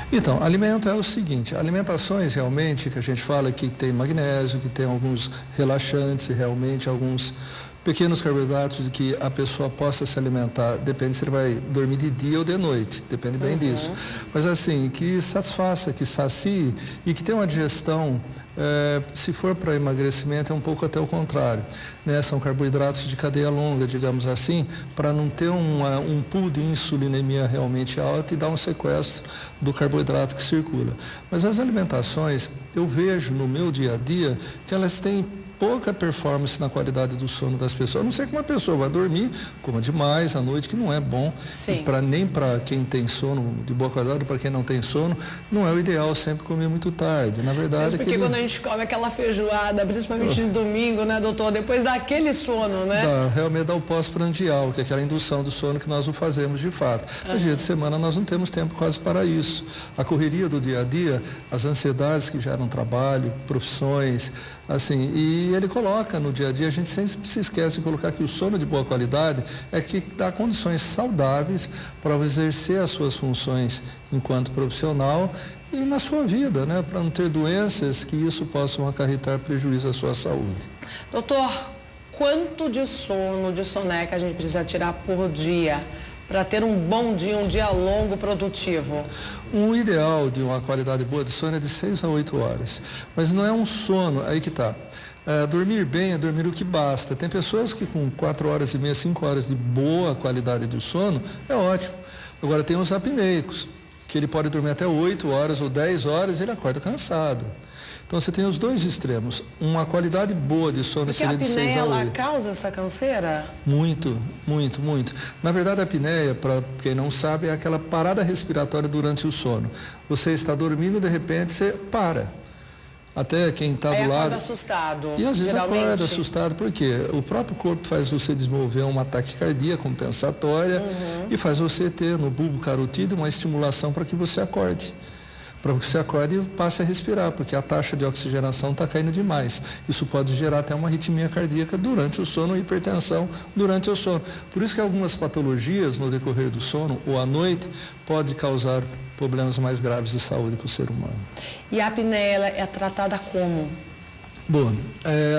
Então, alimento é o seguinte, alimentações realmente que a gente fala que tem magnésio, que tem alguns relaxantes e realmente alguns pequenos carboidratos de que a pessoa possa se alimentar, depende se ele vai dormir de dia ou de noite, depende bem disso. Mas assim, que satisfaça, que sacie e que tenha uma digestão Se for para emagrecimento, é um pouco até o contrário, né? São carboidratos de cadeia longa, digamos assim, para não ter um pool de insulinemia realmente alto e dar um sequestro do carboidrato que circula. Mas as alimentações, eu vejo no meu dia a dia que elas têm pouca performance na qualidade do sono das pessoas. A não ser que uma pessoa vai dormir, coma demais à noite, que não é bom. Nem para quem tem sono de boa qualidade, para quem não tem sono, não é o ideal sempre comer muito tarde. Na verdade, porque quando a gente come aquela feijoada, principalmente de domingo, né, doutor? Depois dá aquele sono, né? Realmente dá o pós-prandial, que é aquela indução do sono que nós o fazemos de fato. Nos dias de semana nós não temos tempo quase para isso. A correria do dia a dia, as ansiedades que geram trabalho, profissões, assim, e ele coloca no dia a dia, a gente sempre se esquece de colocar que o sono de boa qualidade é que dá condições saudáveis para exercer as suas funções enquanto profissional e na sua vida, né? Para não ter doenças que isso possam acarretar prejuízo à sua saúde. Doutor, quanto de sono, de soneca a gente precisa tirar por dia para ter um bom dia, um dia longo, produtivo? O ideal de uma qualidade boa de sono é de 6 a 8 horas. Mas não é um sono, aí que está. Dormir bem é dormir o que basta. Tem pessoas que com 4 horas e meia, 5 horas de boa qualidade do sono, é ótimo. Agora tem os apneicos, que ele pode dormir até 8 horas ou 10 horas e ele acorda cansado. Então você tem os dois extremos. Uma qualidade boa de sono seria de 6 a 8. Porque a apneia, ela causa essa canseira? Muito, muito, muito. Na verdade, a apneia, para quem não sabe, é aquela parada respiratória durante o sono. Você está dormindo, de repente você para. Até quem está do lado... acorda assustado, e às vezes geralmente acorda assustado, porque o próprio corpo faz você desenvolver uma taquicardia compensatória e faz você ter no bulbo carotídeo uma estimulação para que você acorde. Para que você acorde e passe a respirar, porque a taxa de oxigenação está caindo demais. Isso pode gerar até uma arritmia cardíaca durante o sono, hipertensão durante o sono. Por isso que algumas patologias no decorrer do sono ou à noite pode causar problemas mais graves de saúde para o ser humano. E a apneia é tratada como? Bom,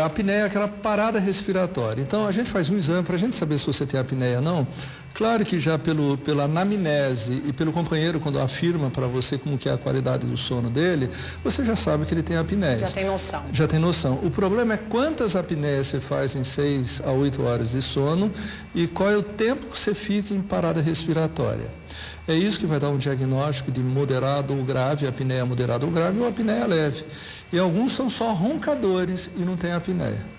a apneia é aquela parada respiratória. Então, a gente faz um exame para a gente saber se você tem apneia ou não. Claro que já pela anamnese e pelo companheiro, quando afirma para você como que é a qualidade do sono dele, você já sabe que ele tem apneia. Já tem noção. Já tem noção. O problema é quantas apneias você faz em 6 a 8 horas de sono e qual é o tempo que você fica em parada respiratória. É isso que vai dar um diagnóstico de moderado ou grave, apneia moderada ou grave ou apneia leve. E alguns são só roncadores e não tem apneia.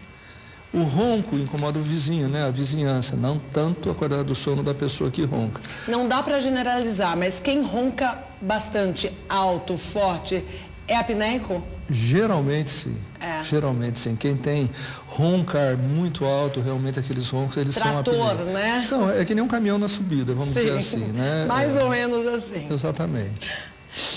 O ronco incomoda o vizinho, né? A vizinhança, não tanto a qualidade do sono da pessoa que ronca. Não dá para generalizar, mas quem ronca bastante alto, forte, é apneico? Geralmente sim. Geralmente sim. Quem tem roncar muito alto, realmente aqueles roncos, eles são apneicos. Né? É que nem um caminhão na subida, vamos dizer assim, né? Mais ou menos assim. Exatamente.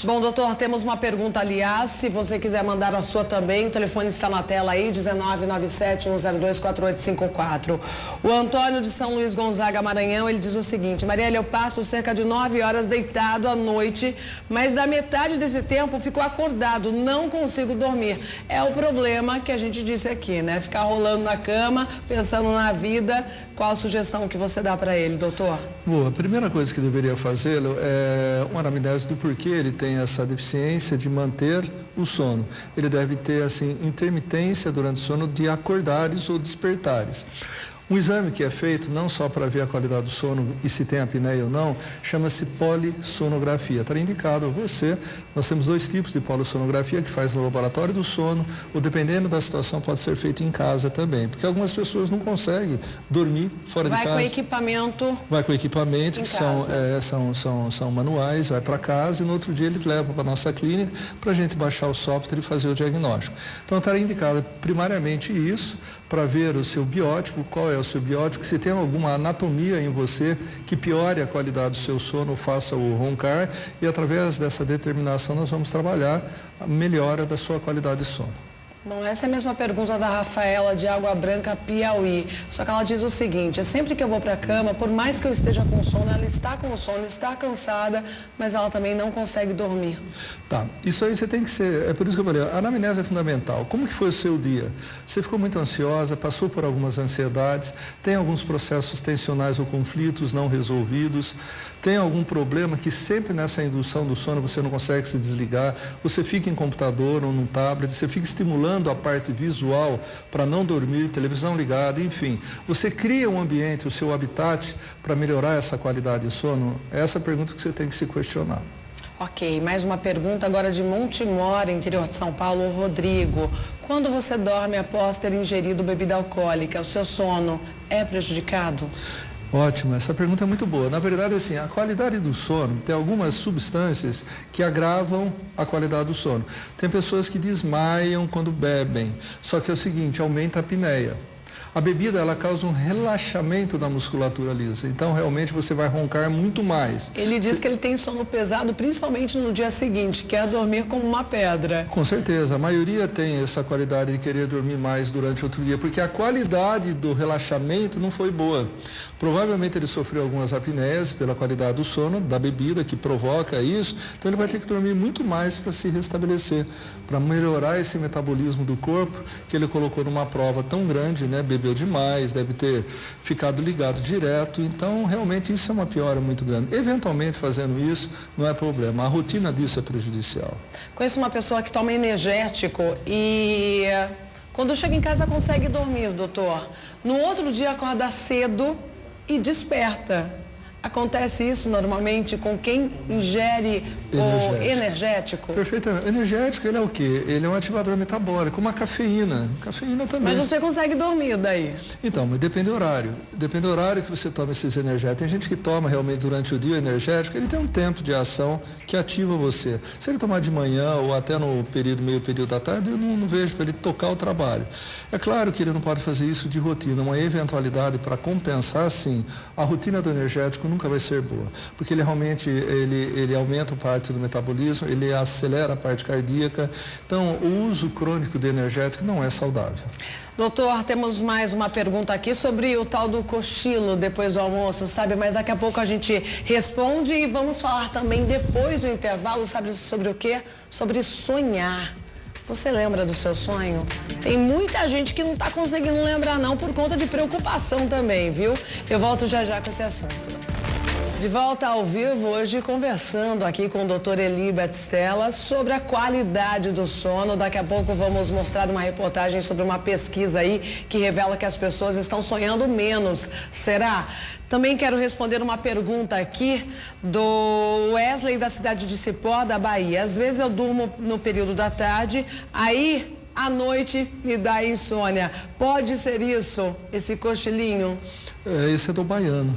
Bom, doutor, temos uma pergunta, aliás, se você quiser mandar a sua também, o telefone está na tela aí, 1997-102-4854. O Antônio de São Luís Gonzaga, Maranhão, ele diz o seguinte: Marielle, eu passo cerca de 9 horas deitado à noite, mas da metade desse tempo fico acordado, não consigo dormir. É o problema que a gente disse aqui, né? Ficar rolando na cama, pensando na vida. Qual a sugestão que você dá para ele, doutor? Bom, a primeira coisa que deveria fazê-lo é uma anamnese do porquê ele tem essa deficiência de manter o sono. Ele deve ter, assim, intermitência durante o sono de acordares ou despertares. Um exame que é feito não só para ver a qualidade do sono e se tem apneia ou não, chama-se polissonografia. Está indicado a você. Nós temos 2 tipos de polissonografia que faz no laboratório do sono, ou dependendo da situação pode ser feito em casa também, porque algumas pessoas não conseguem dormir fora de casa. Vai com equipamento. Vai com equipamento, que são manuais, vai para casa e no outro dia ele leva para a nossa clínica para a gente baixar o software e fazer o diagnóstico. Então está indicado primariamente isso, para ver o seu biótipo, qual é o seu biótipo, se tem alguma anatomia em você que piore a qualidade do seu sono, faça o roncar, e através dessa determinação nós vamos trabalhar a melhora da sua qualidade de sono. Bom, essa é a mesma pergunta da Rafaela de Água Branca, Piauí. Só que ela diz o seguinte, sempre que eu vou para a cama, por mais que eu esteja com sono, ela está com sono, está cansada, mas ela também não consegue dormir. Tá, isso aí você tem que ser, é por isso que eu falei, a anamnese é fundamental. Como que foi o seu dia? Você ficou muito ansiosa, passou por algumas ansiedades, tem alguns processos tensionais ou conflitos não resolvidos, tem algum problema que sempre nessa indução do sono você não consegue se desligar, você fica em computador ou num tablet, você fica estimulando a parte visual para não dormir, televisão ligada, enfim. Você cria um ambiente, o seu habitat, para melhorar essa qualidade de sono? É essa a pergunta que você tem que se questionar. Ok, mais uma pergunta agora de Montemor, interior de São Paulo, Rodrigo. Quando você dorme após ter ingerido bebida alcoólica, o seu sono é prejudicado? Ótimo, essa pergunta é muito boa. Na verdade, assim, a qualidade do sono tem algumas substâncias que agravam a qualidade do sono. Tem pessoas que desmaiam quando bebem, só que é o seguinte, aumenta a apneia. A bebida, ela causa um relaxamento da musculatura lisa, então realmente você vai roncar muito mais. Ele diz que ele tem sono pesado, principalmente no dia seguinte, quer dormir como uma pedra. Com certeza, a maioria tem essa qualidade de querer dormir mais durante outro dia, porque a qualidade do relaxamento não foi boa. Provavelmente ele sofreu algumas apneias pela qualidade do sono, da bebida que provoca isso, então ele vai ter que dormir muito mais para se restabelecer, para melhorar esse metabolismo do corpo que ele colocou numa prova tão grande, né? Bebeu demais, deve ter ficado ligado direto, então realmente isso é uma piora muito grande. Eventualmente fazendo isso não é problema, a rotina disso é prejudicial. Conheço uma pessoa que toma energético e quando chega em casa consegue dormir, doutor. No outro dia acorda cedo e desperta. Acontece isso normalmente com quem ingere o energético? Perfeitamente. O energético, ele é o quê? Ele é um ativador metabólico, como a cafeína. Cafeína também. Mas você consegue dormir daí? Então, mas depende do horário. Depende do horário que você toma esses energéticos. Tem gente que toma realmente durante o dia o energético, ele tem um tempo de ação que ativa você. Se ele tomar de manhã ou até no meio período da tarde, eu não vejo para ele tocar o trabalho. É claro que ele não pode fazer isso de rotina, uma eventualidade para compensar, sim, a rotina do energético nunca vai ser boa, porque ele realmente ele aumenta a parte do metabolismo, ele acelera a parte cardíaca, então o uso crônico de energético não é saudável. Doutor, temos mais uma pergunta aqui sobre o tal do cochilo depois do almoço, sabe? Mas daqui a pouco a gente responde e vamos falar também depois do intervalo, sabe sobre o quê? Sobre sonhar. Você lembra do seu sonho? Tem muita gente que não está conseguindo lembrar não, por conta de preocupação também, viu? Eu volto já já com esse assunto. De volta ao vivo hoje, conversando aqui com o Dr. Eli Batistella sobre a qualidade do sono. Daqui a pouco vamos mostrar uma reportagem sobre uma pesquisa aí que revela que as pessoas estão sonhando menos. Será? Também quero responder uma pergunta aqui do Wesley da cidade de Cipó, da Bahia. Às vezes eu durmo no período da tarde, aí à noite me dá insônia. Pode ser isso, esse cochilinho? Esse é do baiano.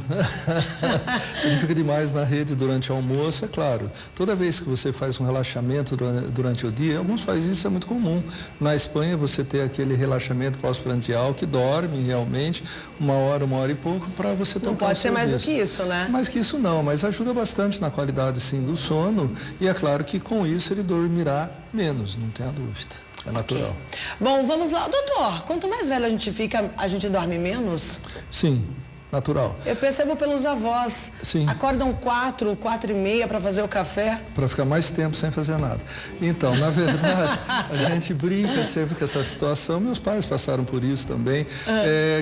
Ele fica demais na rede durante o almoço, é claro. Toda vez que você faz um relaxamento durante o dia, em alguns países isso é muito comum. Na Espanha você tem aquele relaxamento pós-prandial que dorme realmente uma hora e pouco para você tocar. Não pode ser mais do que isso, né? Mais que isso não, mas ajuda bastante na qualidade sim do sono e é claro que com isso ele dormirá menos, não tenha dúvida. É natural. Okay. Bom, vamos lá. Doutor, quanto mais velho a gente fica, a gente dorme menos? Sim, natural. Eu percebo pelos avós. Sim. Acordam 4h30 para fazer o café. Para ficar mais tempo sem fazer nada. Então, na verdade, a gente brinca sempre com essa situação. Meus pais passaram por isso também.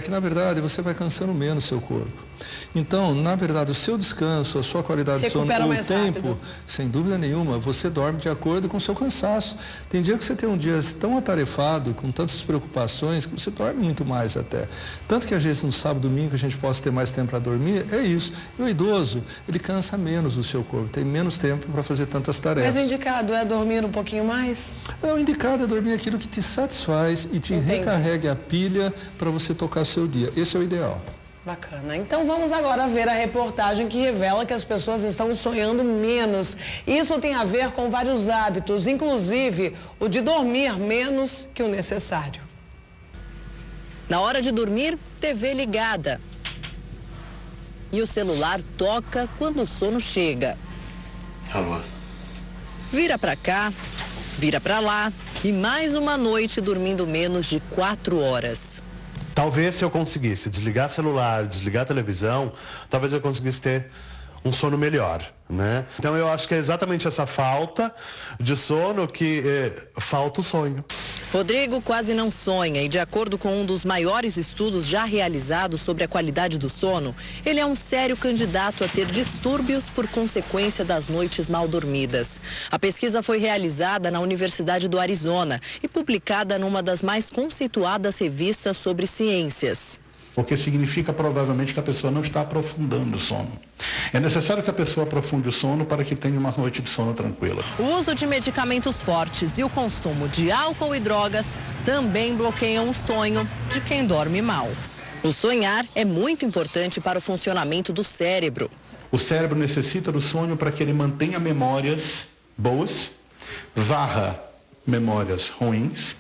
Que, na verdade, você vai cansando menos o seu corpo. Então, na verdade, o seu descanso, a sua qualidade de sono, o tempo, rápido. Sem dúvida nenhuma, você dorme de acordo com o seu cansaço. Tem dia que você tem um dia tão atarefado, com tantas preocupações, que você dorme muito mais até. Tanto que às vezes no sábado e domingo a gente possa ter mais tempo para dormir, é isso. E o idoso, ele cansa menos o seu corpo, tem menos tempo para fazer tantas tarefas. Mas o indicado é dormir um pouquinho mais? O indicado é dormir aquilo que te satisfaz e te recarregue a pilha para você tocar seu dia. Esse é o ideal. Bacana. Então vamos agora ver a reportagem que revela que as pessoas estão sonhando menos. Isso tem a ver com vários hábitos, inclusive o de dormir menos que o necessário. Na hora de dormir, TV ligada. E o celular toca quando o sono chega. Alô. Vira pra cá vira para lá e mais uma noite dormindo menos de 4 horas. Talvez se eu conseguisse desligar celular, desligar televisão, talvez eu conseguisse ter um sono melhor, né? Então eu acho que é exatamente essa falta de sono que falta o sonho. Rodrigo quase não sonha e, de acordo com um dos maiores estudos já realizados sobre a qualidade do sono, ele é um sério candidato a ter distúrbios por consequência das noites mal dormidas. A pesquisa foi realizada na Universidade do Arizona e publicada numa das mais conceituadas revistas sobre ciências. Porque significa provavelmente que a pessoa não está aprofundando o sono. É necessário que a pessoa aprofunde o sono para que tenha uma noite de sono tranquila. O uso de medicamentos fortes e o consumo de álcool e drogas também bloqueiam o sonho de quem dorme mal. O sonhar é muito importante para o funcionamento do cérebro. O cérebro necessita do sonho para que ele mantenha memórias boas, varra memórias ruins,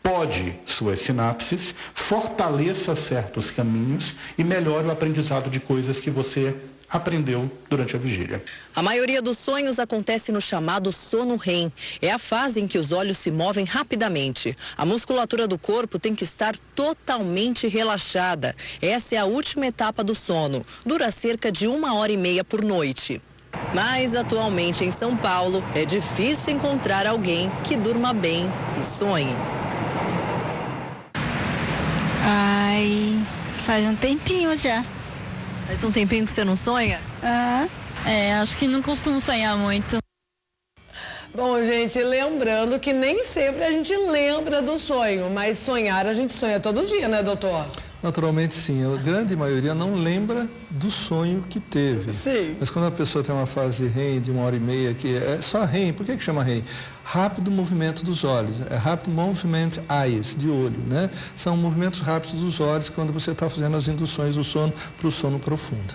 pode suas sinapses, fortaleça certos caminhos e melhore o aprendizado de coisas que você aprendeu durante a vigília. A maioria dos sonhos acontece no chamado sono REM. É a fase em que os olhos se movem rapidamente. A musculatura do corpo tem que estar totalmente relaxada. Essa é a última etapa do sono. Dura cerca de 1h30 por noite. Mas atualmente em São Paulo é difícil encontrar alguém que durma bem e sonhe. Ai, faz um tempinho já. Faz um tempinho que você não sonha? Acho que não costumo sonhar muito. Bom, gente, lembrando que nem sempre a gente lembra do sonho, mas sonhar a gente sonha todo dia, né, doutor? Naturalmente sim, a grande maioria não lembra do sonho que teve. Sim. Mas quando a pessoa tem uma fase REM de 1h30, que é só REM, por que chama REM? Rápido movimento dos olhos, é Rapid Movement Eyes, de olho, né? São movimentos rápidos dos olhos quando você está fazendo as induções do sono para o sono profundo.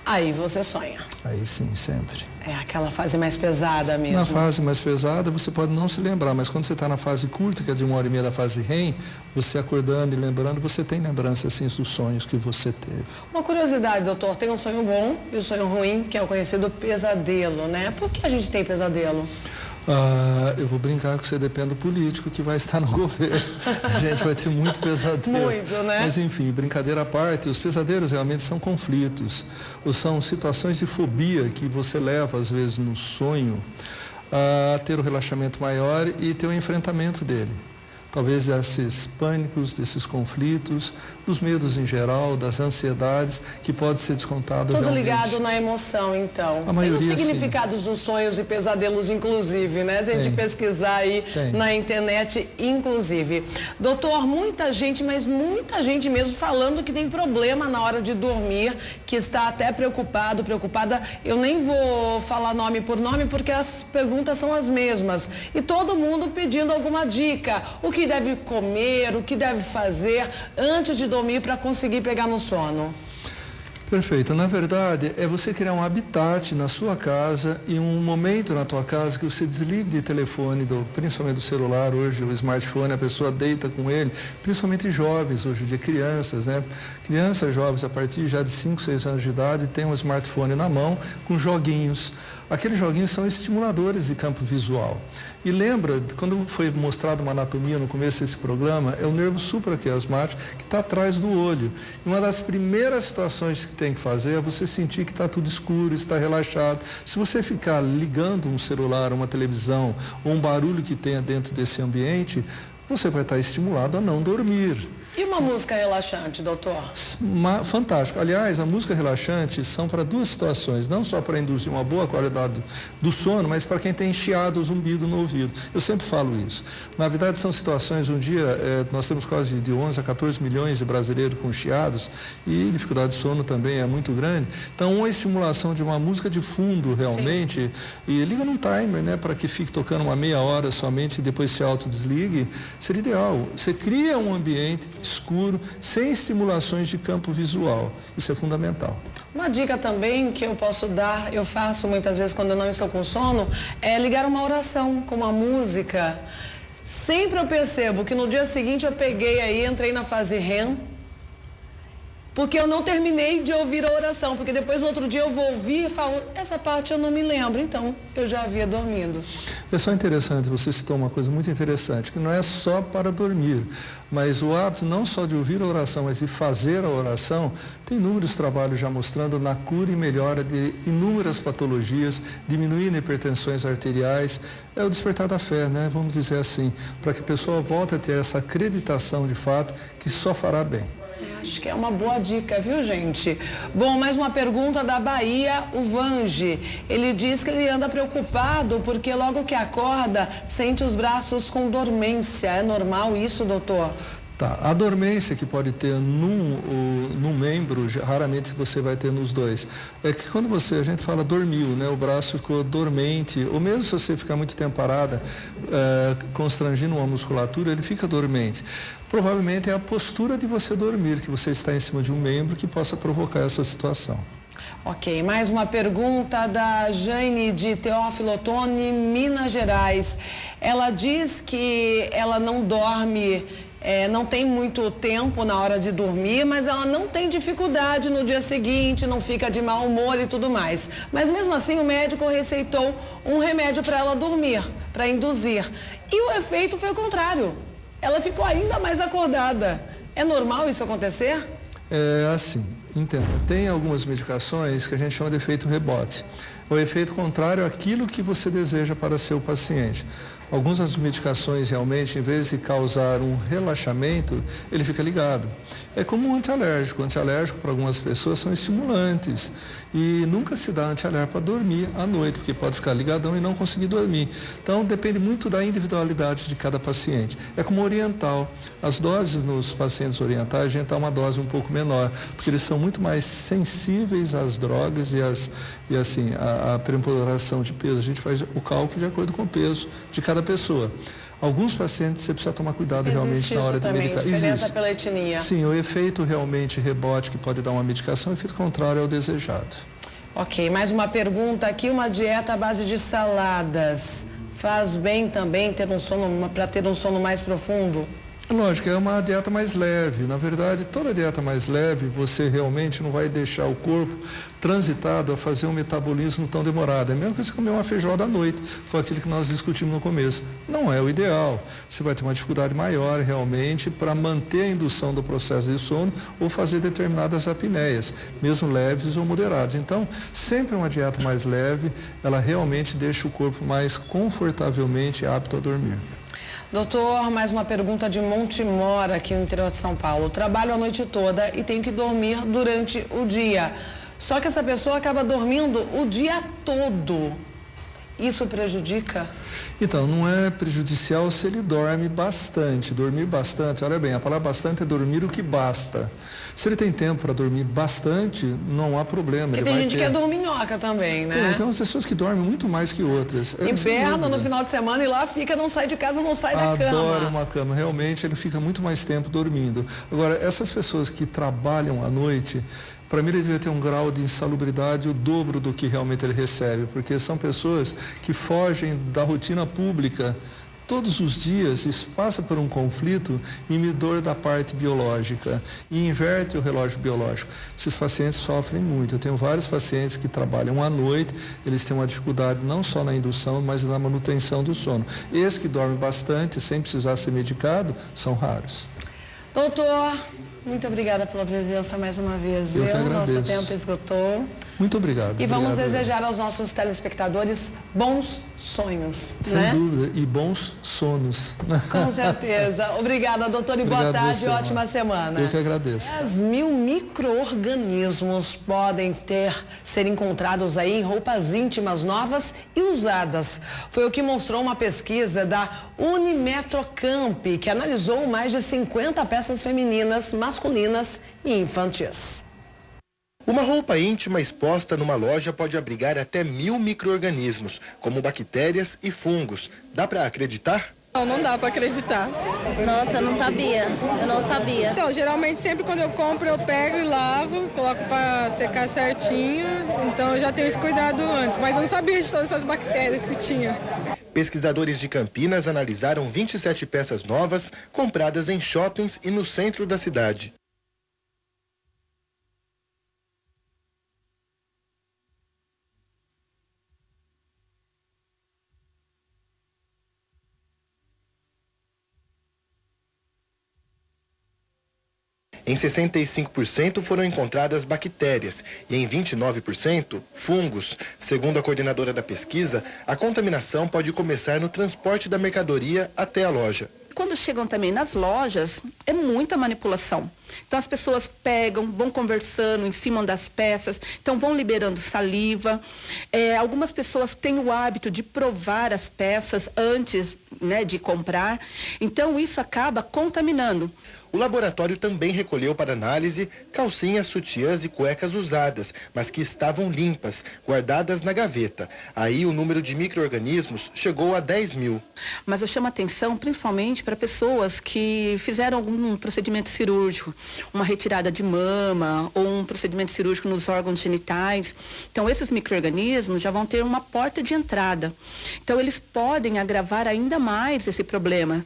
Aí você sonha. Aí sim, sempre. É aquela fase mais pesada mesmo. Na fase mais pesada você pode não se lembrar, mas quando você está na fase curta, que é de 1h30 da fase REM, você acordando e lembrando, você tem lembrança assim dos sonhos que você teve. Uma curiosidade, doutor, tem um sonho bom e um sonho ruim, que é o conhecido pesadelo, né? Por que a gente tem pesadelo? Eu vou brincar que você depende do político que vai estar no governo. A gente vai ter muito pesadelo. Muito, né? Mas enfim, brincadeira à parte, os pesadelos realmente são conflitos. Ou são situações de fobia que você leva, às vezes, no sonho, a ter um relaxamento maior e ter um enfrentamento dele. Talvez desses pânicos, desses conflitos, dos medos em geral, das ansiedades, que pode ser descontado Tudo realmente. ligado na emoção, então. A maioria, tem os significados dos sonhos e pesadelos, inclusive, né? Se a gente pesquisar aí na internet, inclusive. Doutor, muita gente, mas muita gente mesmo falando que tem problema na hora de dormir, que está até preocupada. Eu nem vou falar nome por nome, porque as perguntas são as mesmas. E todo mundo pedindo alguma dica. O que deve comer, o que deve fazer antes de dormir para conseguir pegar no sono? Perfeito. Na verdade, é você criar um habitat na sua casa e um momento na tua casa que você desligue de telefone, principalmente do celular, hoje o smartphone, a pessoa deita com ele, principalmente jovens, hoje em dia crianças, né? Crianças jovens a partir já de 5, 6 anos de idade têm um smartphone na mão com joguinhos. Aqueles joguinhos são estimuladores de campo visual. E lembra, quando foi mostrada uma anatomia no começo desse programa, é o nervo supraquiasmático que está atrás do olho. E uma das primeiras situações que tem que fazer é você sentir que está tudo escuro, está relaxado. Se você ficar ligando um celular, uma televisão ou um barulho que tenha dentro desse ambiente, você vai estar estimulado a não dormir. E uma música relaxante, doutor? Fantástico. Aliás, a música relaxante são para duas situações, não só para induzir uma boa qualidade do sono, mas para quem tem chiado, zumbido no ouvido. Eu sempre falo isso. Na verdade, são situações, um dia nós temos quase de 11 a 14 milhões de brasileiros com chiados e dificuldade de sono também é muito grande. Então, uma estimulação de uma música de fundo, realmente, sim, e liga num timer, né, para que fique tocando uma meia hora somente e depois se autodesligue, seria ideal. Você cria um ambiente escuro, sem estimulações de campo visual. Isso é fundamental. Uma dica também que eu posso dar, eu faço muitas vezes quando eu não estou com sono, é ligar uma oração com uma música. Sempre eu percebo que no dia seguinte eu peguei aí, entrei na fase REM, porque eu não terminei de ouvir a oração, porque depois no outro dia eu vou ouvir e falo, essa parte eu não me lembro, então eu já havia dormido. É só interessante, você citou uma coisa muito interessante, que não é só para dormir, mas o hábito não só de ouvir a oração, mas de fazer a oração, tem inúmeros trabalhos já mostrando na cura e melhora de inúmeras patologias, diminuindo hipertensões arteriais, é o despertar da fé, né? Vamos dizer assim, para que a pessoa volte a ter essa acreditação de fato que só fará bem. Acho que é uma boa dica, viu, gente? Bom, mais uma pergunta da Bahia, o Vange. Ele diz que ele anda preocupado porque logo que acorda, sente os braços com dormência. É normal isso, doutor? Tá, a dormência que pode ter num membro, raramente você vai ter nos dois. É que quando a gente fala dormiu, né? O braço ficou dormente, ou mesmo se você ficar muito tempo parada, constrangindo uma musculatura, ele fica dormente. Provavelmente é a postura de você dormir, que você está em cima de um membro que possa provocar essa situação. Ok, mais uma pergunta da Jane de Teófilo Otoni, Minas Gerais. Ela diz que ela não dorme, não tem muito tempo na hora de dormir, mas ela não tem dificuldade no dia seguinte, não fica de mau humor e tudo mais. Mas mesmo assim o médico receitou um remédio para ela dormir, para induzir. E o efeito foi o contrário. Ela ficou ainda mais acordada. É normal isso acontecer? É assim, entenda. Tem algumas medicações que a gente chama de efeito rebote. O efeito contrário é aquilo que você deseja para seu paciente. Algumas das medicações realmente, em vez de causar um relaxamento, ele fica ligado. É como um antialérgico. O antialérgico para algumas pessoas são estimulantes. E nunca se dá antialérgico para dormir à noite, porque pode ficar ligadão e não conseguir dormir. Então depende muito da individualidade de cada paciente. É como oriental. As doses nos pacientes orientais, a gente dá uma dose um pouco menor, porque eles são muito mais sensíveis às drogas e assim, a preparação de peso. A gente faz o cálculo de acordo com o peso de cada pessoa. Alguns pacientes você precisa tomar cuidado realmente na hora de medicar. Diferença pela etnia. Sim, o efeito realmente rebote que pode dar uma medicação, o efeito contrário é o desejado. Ok, mais uma pergunta aqui, uma dieta à base de saladas. Faz bem também ter para ter um sono mais profundo? Lógico, é uma dieta mais leve. Na verdade, toda dieta mais leve, você realmente não vai deixar o corpo transitado a fazer um metabolismo tão demorado. É mesmo que você comer uma feijoada à noite, foi aquilo que nós discutimos no começo. Não é o ideal. Você vai ter uma dificuldade maior realmente para manter a indução do processo de sono ou fazer determinadas apneias, mesmo leves ou moderadas. Então, sempre uma dieta mais leve, ela realmente deixa o corpo mais confortavelmente apto a dormir. Doutor, mais uma pergunta de Montemor, aqui no interior de São Paulo. Trabalho a noite toda e tenho que dormir durante o dia. Só que essa pessoa acaba dormindo o dia todo. Isso prejudica? Então, não é prejudicial se ele dorme bastante. Dormir bastante, olha bem, a palavra bastante é dormir o que basta. Se ele tem tempo para dormir bastante, não há problema. Porque tem gente que é dorminhoca também, né? Tem umas pessoas que dormem muito mais que outras. Inverna no final de semana e lá fica, não sai de casa, não sai da cama. Adora uma cama. Realmente, ele fica muito mais tempo dormindo. Agora, essas pessoas que trabalham à noite, para mim ele devia ter um grau de insalubridade o dobro do que realmente ele recebe, porque são pessoas que fogem da rotina pública todos os dias e passa por um conflito inibidor da parte biológica e inverte o relógio biológico. Esses pacientes sofrem muito. Eu tenho vários pacientes que trabalham à noite, eles têm uma dificuldade não só na indução, mas na manutenção do sono. Esses que dormem bastante, sem precisar ser medicado, são raros. Doutor, muito obrigada pela presença mais uma vez. Eu que agradeço. Nosso tempo esgotou. Muito obrigado. E vamos desejar aos nossos telespectadores bons sonhos, Sem dúvida, e bons sonos. Com certeza. Obrigada, doutor, e boa tarde e ótima semana. Eu que agradeço. 10.000 micro-organismos podem ser encontrados aí em roupas íntimas novas e usadas. Foi o que mostrou uma pesquisa da Unimetrocamp, que analisou mais de 50 peças femininas, masculinas e infantis. Uma roupa íntima exposta numa loja pode abrigar até 1.000 micro-organismos, como bactérias e fungos. Dá para acreditar? Não dá para acreditar. Nossa, eu não sabia. Então, geralmente sempre quando eu compro eu pego e lavo, coloco para secar certinho, então eu já tenho esse cuidado antes, mas eu não sabia de todas essas bactérias que tinha. Pesquisadores de Campinas analisaram 27 peças novas compradas em shoppings e no centro da cidade. Em 65% foram encontradas bactérias e em 29% fungos. Segundo a coordenadora da pesquisa, a contaminação pode começar no transporte da mercadoria até a loja. Quando chegam também nas lojas, é muita manipulação. Então as pessoas pegam, vão conversando em cima das peças, então vão liberando saliva. Algumas pessoas têm o hábito de provar as peças antes, né, de comprar. Então isso acaba contaminando. O laboratório também recolheu para análise calcinhas, sutiãs e cuecas usadas, mas que estavam limpas, guardadas na gaveta. Aí o número de micro-organismos chegou a 10 mil. Mas eu chamo a atenção principalmente para pessoas que fizeram algum procedimento cirúrgico, uma retirada de mama ou um procedimento cirúrgico nos órgãos genitais. Então esses micro-organismos já vão ter uma porta de entrada. Então eles podem agravar ainda mais esse problema,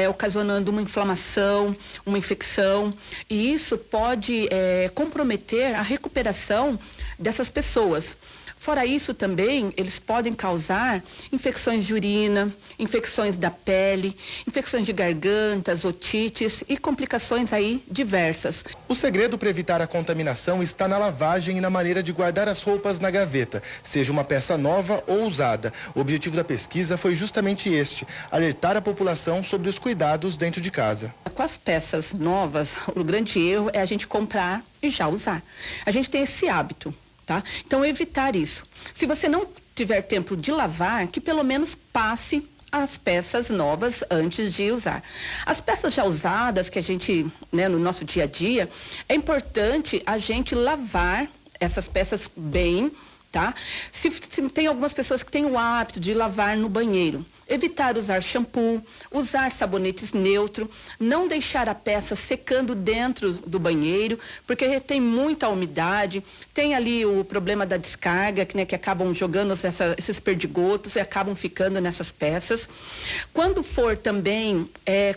ocasionando uma inflamação, uma infecção, e isso pode comprometer a recuperação dessas pessoas. Fora isso também, eles podem causar infecções de urina, infecções da pele, infecções de gargantas, otites e complicações aí diversas. O segredo para evitar a contaminação está na lavagem e na maneira de guardar as roupas na gaveta, seja uma peça nova ou usada. O objetivo da pesquisa foi justamente este, alertar a população sobre os cuidados dentro de casa. Com as peças novas, o grande erro é a gente comprar e já usar. A gente tem esse hábito. Tá? Então, evitar isso. Se você não tiver tempo de lavar, que pelo menos passe as peças novas antes de usar. As peças já usadas que a gente, né, no nosso dia a dia, é importante a gente lavar essas peças bem, tá? Se tem algumas pessoas que têm o hábito de lavar no banheiro, evitar usar shampoo, usar sabonetes neutro, não deixar a peça secando dentro do banheiro, porque tem muita umidade, tem ali o problema da descarga, que acabam jogando esses perdigotos e acabam ficando nessas peças. Quando for também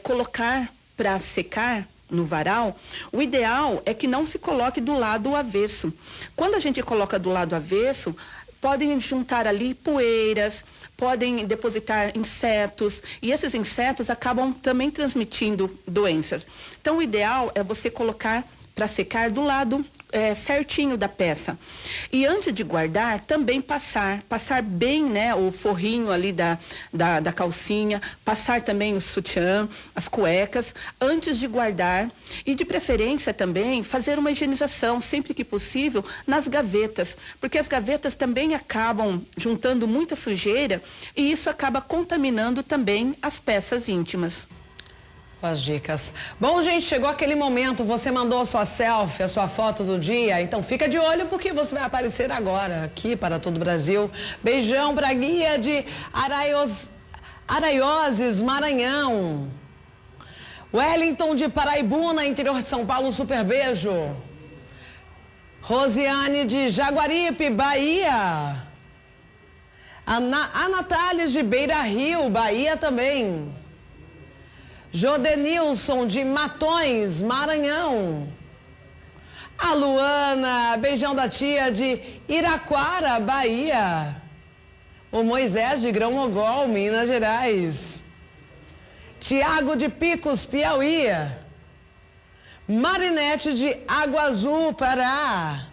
colocar para secar no varal, o ideal é que não se coloque do lado avesso. Quando a gente coloca do lado avesso, podem juntar ali poeiras, podem depositar insetos, e esses insetos acabam também transmitindo doenças. Então, o ideal é você colocar para secar do lado certinho da peça. E antes de guardar, também passar bem, né, o forrinho ali da calcinha, passar também o sutiã, as cuecas, antes de guardar, e de preferência também fazer uma higienização, sempre que possível, nas gavetas, porque as gavetas também acabam juntando muita sujeira e isso acaba contaminando também as peças íntimas. As dicas. Bom, gente, chegou aquele momento, você mandou a sua selfie, a sua foto do dia, então fica de olho porque você vai aparecer agora aqui para todo o Brasil. Beijão para a guia de Araioses, Maranhão. Wellington de Paraibuna, interior de São Paulo, super beijo. Rosiane de Jaguaripe, Bahia. A Natália de Beira Rio, Bahia também. Jodenilson de Matões, Maranhão. A Luana, beijão da tia de Iraquara, Bahia. O Moisés de Grão-Mogol, Minas Gerais. Tiago de Picos, Piauí. Marinete de Água Azul, Pará.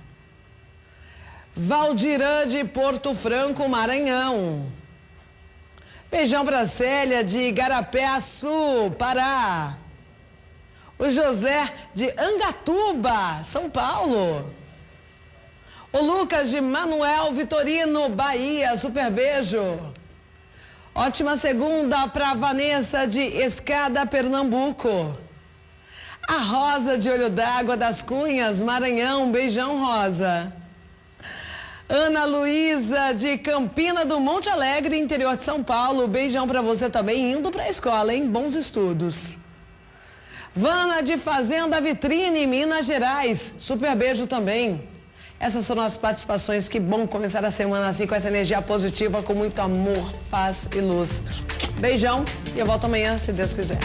Valdirã de Porto Franco, Maranhão. Beijão para Célia de Igarapé-Açu, Pará. O José de Angatuba, São Paulo. O Lucas de Manuel Vitorino, Bahia, super beijo. Ótima segunda para Vanessa de Escada, Pernambuco. A Rosa de Olho d'Água das Cunhas, Maranhão, beijão, Rosa. Ana Luísa de Campina do Monte Alegre, interior de São Paulo. Beijão para você também, indo para a escola, hein? Bons estudos. Vana de Fazenda Vitrine, Minas Gerais. Super beijo também. Essas são as participações. Que bom começar a semana assim, com essa energia positiva, com muito amor, paz e luz. Beijão e eu volto amanhã, se Deus quiser.